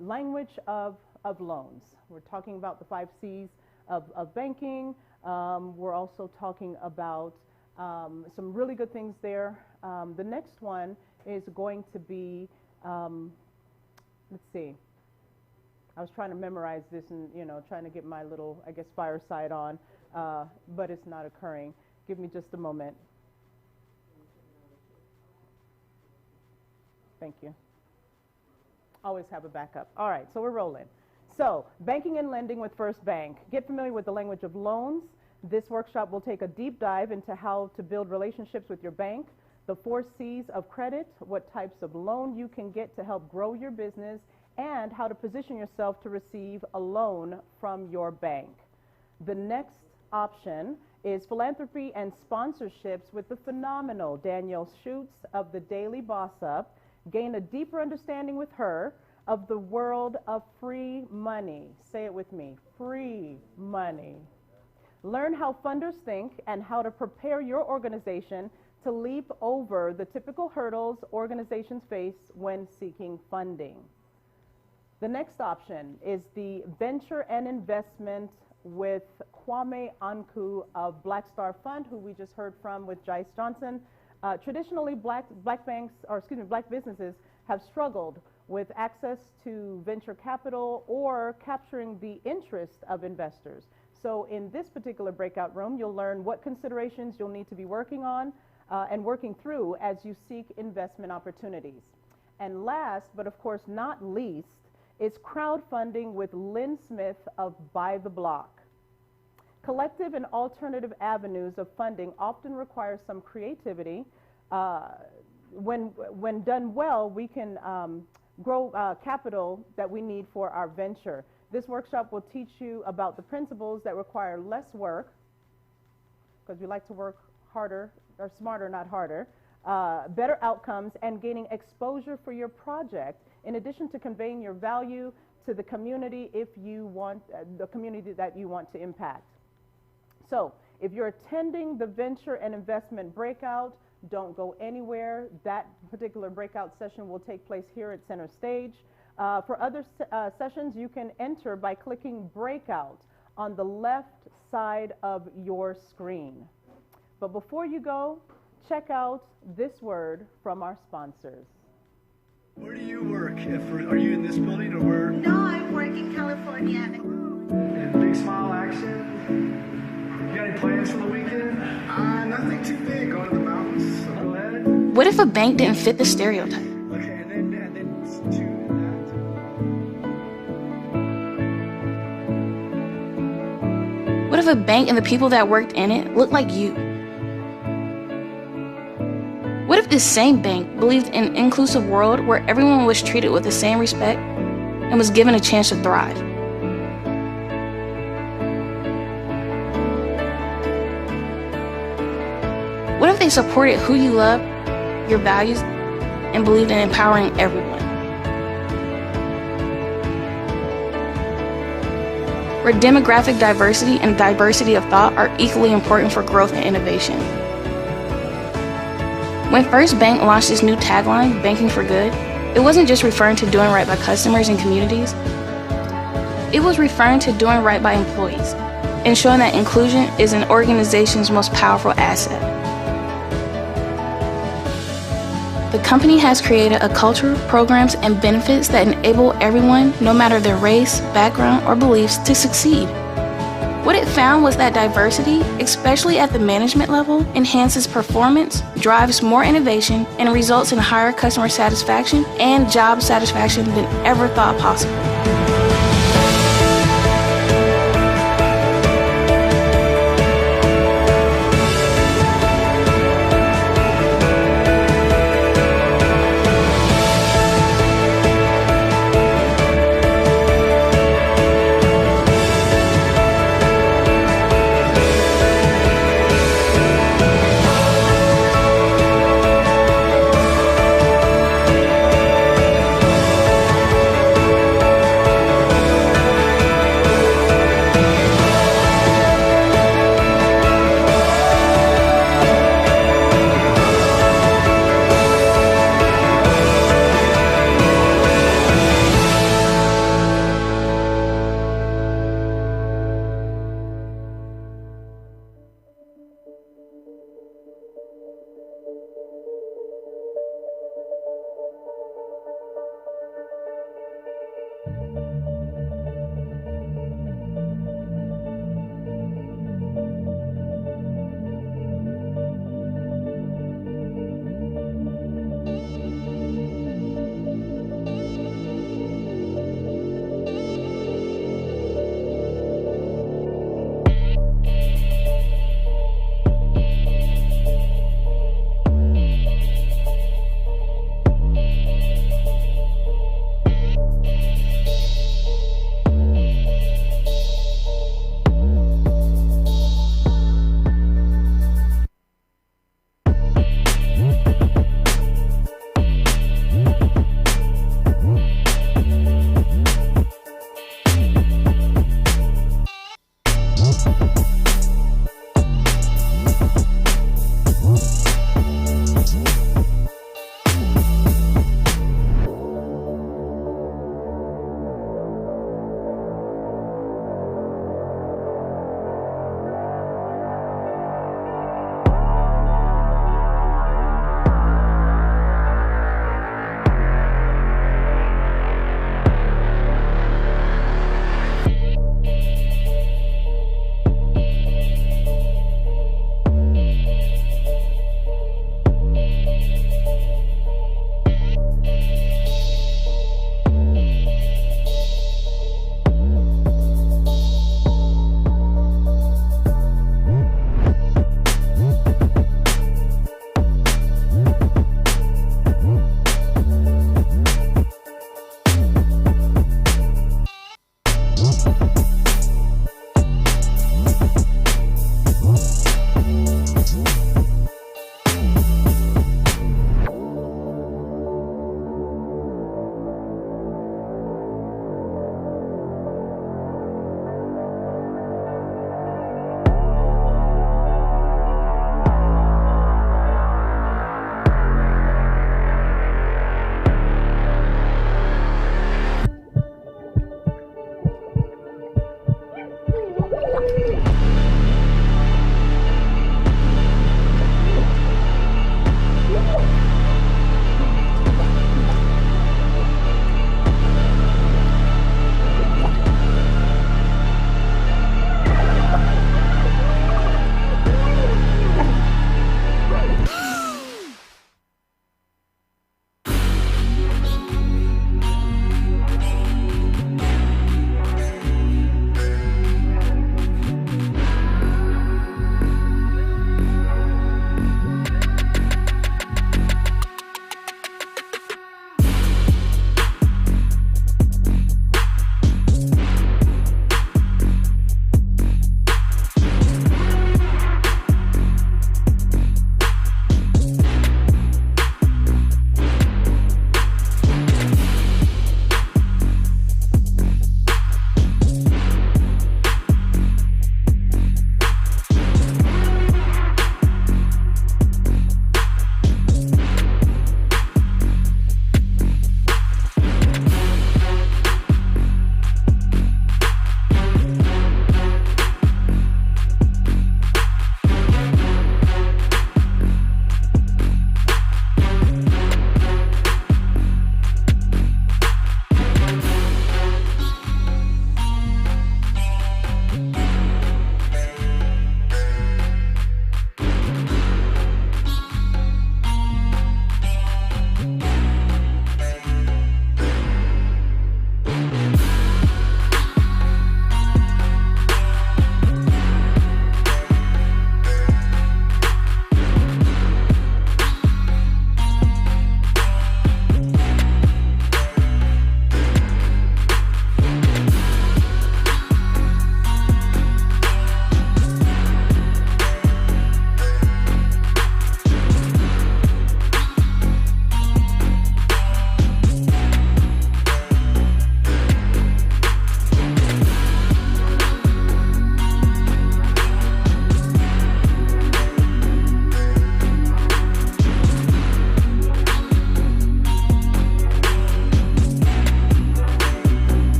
language of loans. We're talking about the 5 C's of banking. We're also talking about some really good things there. The next one is going to be let's see. I was trying to memorize this and, trying to get my little, I guess, fireside on, but it's not occurring. Give me just a moment. Thank you. Always have a backup. All right, so we're rolling. So, banking and lending with First Bank. Get familiar with the language of loans. This workshop will take a deep dive into how to build relationships with your bank, the 4 C's of credit, what types of loan you can get to help grow your business, and how to position yourself to receive a loan from your bank. The next option is philanthropy and sponsorships with the phenomenal Danielle Schutz of the Daily Boss Up. Gain a deeper understanding with her of the world of free money. Say it with me, free money. Learn how funders think and how to prepare your organization to leap over the typical hurdles organizations face when seeking funding. The next option is the venture and investment with Kwame Anku of Black Star Fund, who we just heard from with Jice Johnson. Traditionally, black businesses have struggled with access to venture capital or capturing the interest of investors. So in this particular breakout room, you'll learn what considerations you'll need to be working on and working through as you seek investment opportunities. And last, but of course not least, is crowdfunding with Lynn Smith of By the Block. Collective and alternative avenues of funding often require some creativity. When done well, we can grow capital that we need for our venture. This workshop will teach you about the principles that require less work, because we like to work harder, or smarter, not harder, better outcomes, and gaining exposure for your project, in addition to conveying your value to the community if you want, the community that you want to impact. So, if you're attending the venture and investment breakout, don't go anywhere. That particular breakout session will take place here at Center Stage. For other sessions, you can enter by clicking breakout on the left side of your screen. But before you go, check out this word from our sponsors. Where do you work? Are you in this building or where? No, I work in California. And Big Smile Action. You got any plans for the weekend? Nothing too big. Going to the mountains. So go ahead. What if a bank didn't fit the stereotype? Okay, and then to that. What if a bank and the people that worked in it looked like you? What if this same bank believed in an inclusive world where everyone was treated with the same respect and was given a chance to thrive? What if they supported who you love, your values, and believed in empowering everyone? Where demographic diversity and diversity of thought are equally important for growth and innovation. When First Bank launched its new tagline, Banking for Good, it wasn't just referring to doing right by customers and communities. It was referring to doing right by employees, ensuring that inclusion is an organization's most powerful asset. The company has created a culture, programs, and benefits that enable everyone, no matter their race, background, or beliefs, to succeed. What it found was that diversity, especially at the management level, enhances performance, drives more innovation, and results in higher customer satisfaction and job satisfaction than ever thought possible.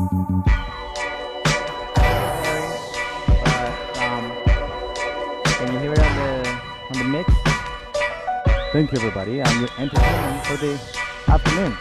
Can you hear it on the mix? Thank you, everybody. I'm your entertainment for the afternoon.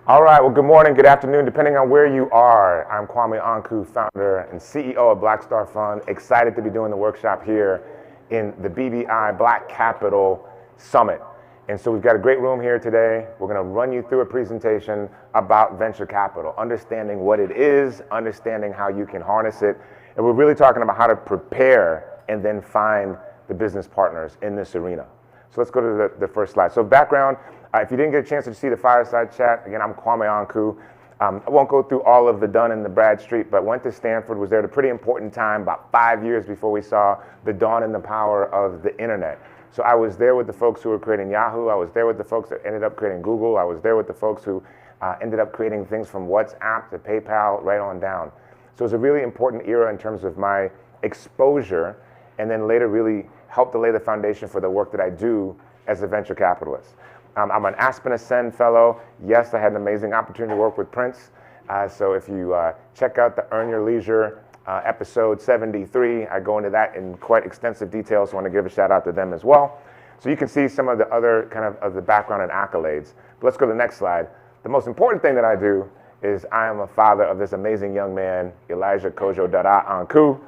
All right, well, good morning, good afternoon, depending on where you are. I'm Kwame Anku, founder and CEO of Black Star Fund. Excited to be doing the workshop here in the BBI Black Capital Summit. And so we've got a great room here today. We're gonna run you through a presentation about venture capital, understanding what it is, understanding how you can harness it. And we're really talking about how to prepare and then find the business partners in this arena. So let's go to the first slide. So background, if you didn't get a chance to see the fireside chat, again, I'm Kwame Anku. I won't go through all of the Dun and the Bradstreet, but went to Stanford, was there at a pretty important time, about 5 years before we saw the dawn and the power of the internet. So I was there with the folks who were creating Yahoo. I was there with the folks that ended up creating Google. I was there with the folks who ended up creating things from WhatsApp to PayPal, right on down. So it was a really important era in terms of my exposure and then later really helped to lay the foundation for the work that I do as a venture capitalist. I'm an Aspen Ascend Fellow. Yes, I had an amazing opportunity to work with Prince. So if you check out the Earn Your Leisure episode 73, I go into that in quite extensive detail, so I want to give a shout out to them as well. So you can see some of the other kind of the background and accolades. But let's go to the next slide. The most important thing that I do is I am a father of this amazing young man, Elijah Kojo Dada Anku.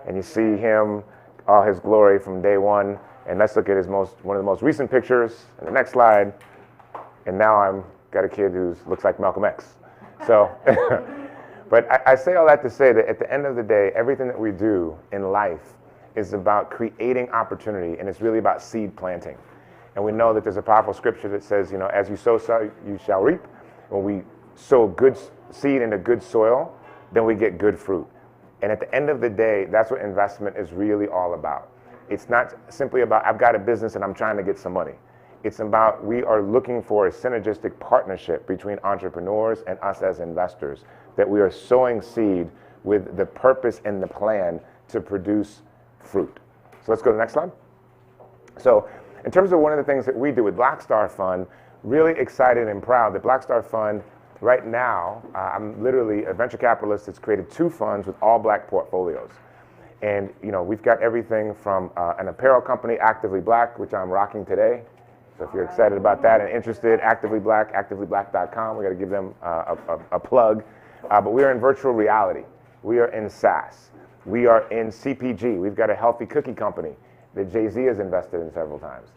And you see him, all his glory from day one. And let's look at his one of the most recent pictures in the next slide. And now I'm got a kid who looks like Malcolm X. So, but I say all that to say that at the end of the day, everything that we do in life is about creating opportunity, and it's really about seed planting. And we know that there's a powerful scripture that says, as you sow, you shall reap. When we sow good seed into good soil, then we get good fruit. And at the end of the day, that's what investment is really all about. It's not simply about, I've got a business and I'm trying to get some money. It's about, we are looking for a synergistic partnership between entrepreneurs and us as investors, that we are sowing seed with the purpose and the plan to produce fruit. So let's go to the next slide. So in terms of one of the things that we do with Black Star Fund, really excited and proud that Black Star Fund right now, I'm literally a venture capitalist that's created 2 funds with all Black portfolios. And we've got everything from an apparel company, Actively Black, which I'm rocking today. So if you're excited about that and interested, Actively Black, activelyblack.com. We got to give them a plug. But we are in virtual reality. We are in SaaS. We are in CPG. We've got a healthy cookie company that Jay-Z has invested in several times.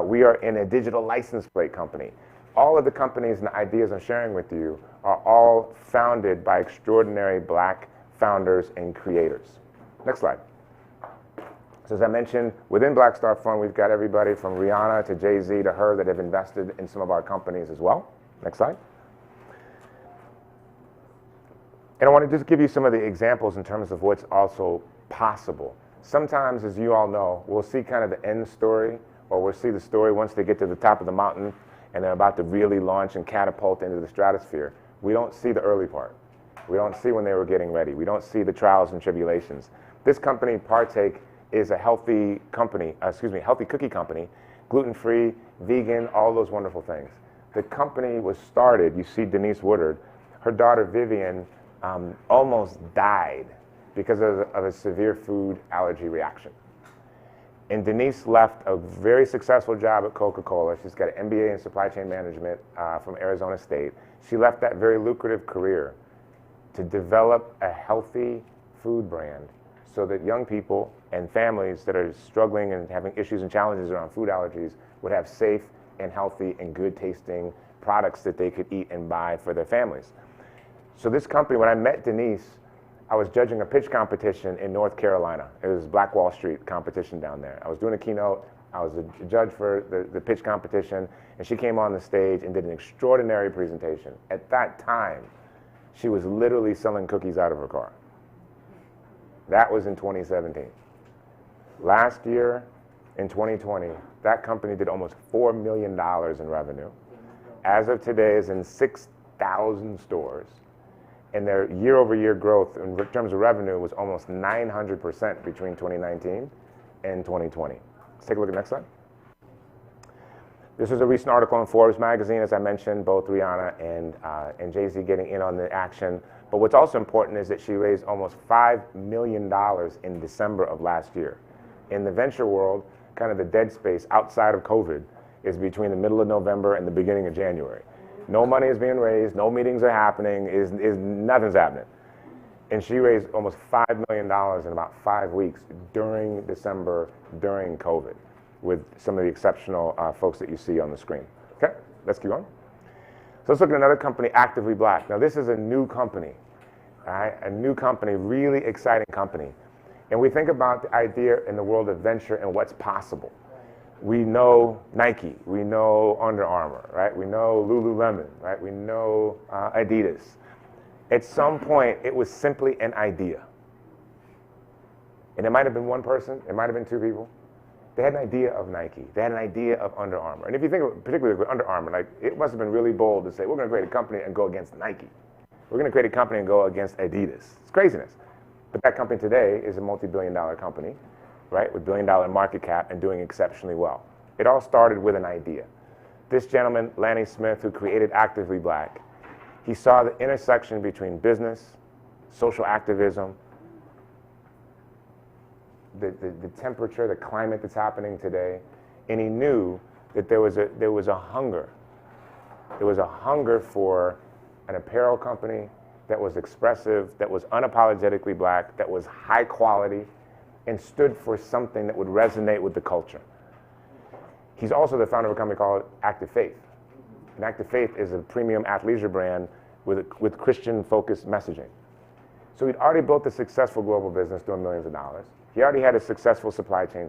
We are in a digital license plate company. All of the companies and the ideas I'm sharing with you are all founded by extraordinary Black founders and creators. Next slide. So as I mentioned, within Black Star Fund, we've got everybody from Rihanna to Jay-Z to her that have invested in some of our companies as well. Next slide. And I want to just give you some of the examples in terms of what's also possible. Sometimes, as you all know, we'll see kind of the end story, or we'll see the story once they get to the top of the mountain and they're about to really launch and catapult into the stratosphere. We don't see the early part. We don't see when they were getting ready. We don't see the trials and tribulations. This company, Partake, is a healthy company, healthy cookie company, gluten-free, vegan, all those wonderful things. The company was started, you see Denise Woodard, her daughter Vivian almost died because of a severe food allergy reaction. And Denise left a very successful job at Coca-Cola. She's got an MBA in supply chain management from Arizona State. She left that very lucrative career to develop a healthy food brand so that young people and families that are struggling and having issues and challenges around food allergies would have safe and healthy and good tasting products that they could eat and buy for their families. So this company, when I met Denise, I was judging a pitch competition in North Carolina. It was Black Wall Street competition down there. I was doing a keynote. I was a judge for the pitch competition, and she came on the stage and did an extraordinary presentation. At that time, she was literally selling cookies out of her car. That was in 2017. Last year, in 2020, that company did almost $4 million in revenue. As of today, is in 6,000 stores. And their year-over-year growth in terms of revenue was almost 900% between 2019 and 2020. Let's take a look at the next slide. This is a recent article in Forbes magazine, as I mentioned, both Rihanna and Jay-Z getting in on the action. But what's also important is that she raised almost $5 million in December of last year. In the venture world, kind of the dead space outside of COVID is between the middle of November and the beginning of January. No money is being raised, no meetings are happening, nothing's happening. And she raised almost $5 million in about 5 weeks during December, during COVID, with some of the exceptional folks that you see on the screen. Okay, let's keep going. So let's look at another company, Actively Black. Now this is a new company, all right? A new company, really exciting company. And we think about the idea in the world of venture and what's possible. We know Nike, we know Under Armour, right? We know Lululemon, right? We know Adidas. At some point, it was simply an idea. And it might have been one person, it might have been 2 people. They had an idea of Nike, they had an idea of Under Armour. And if you think of, particularly with Under Armour, like, it must have been really bold to say, we're gonna create a company and go against Nike. We're gonna create a company and go against Adidas. It's craziness. But that company today is a multi-billion-dollar company. right, with $1 billion market cap and doing exceptionally well. It all started with an idea. This gentleman, Lanny Smith, who created Actively Black, he saw the intersection between business, social activism, the temperature, the climate that's happening today, and he knew that there was a hunger. There was a hunger for an apparel company that was expressive, that was unapologetically black, that was high quality, and stood for something that would resonate with the culture. He's also the founder of a company called Active Faith. And Active Faith is a premium athleisure brand with Christian-focused messaging. So he'd already built a successful global business doing millions of dollars. He already had a successful supply chain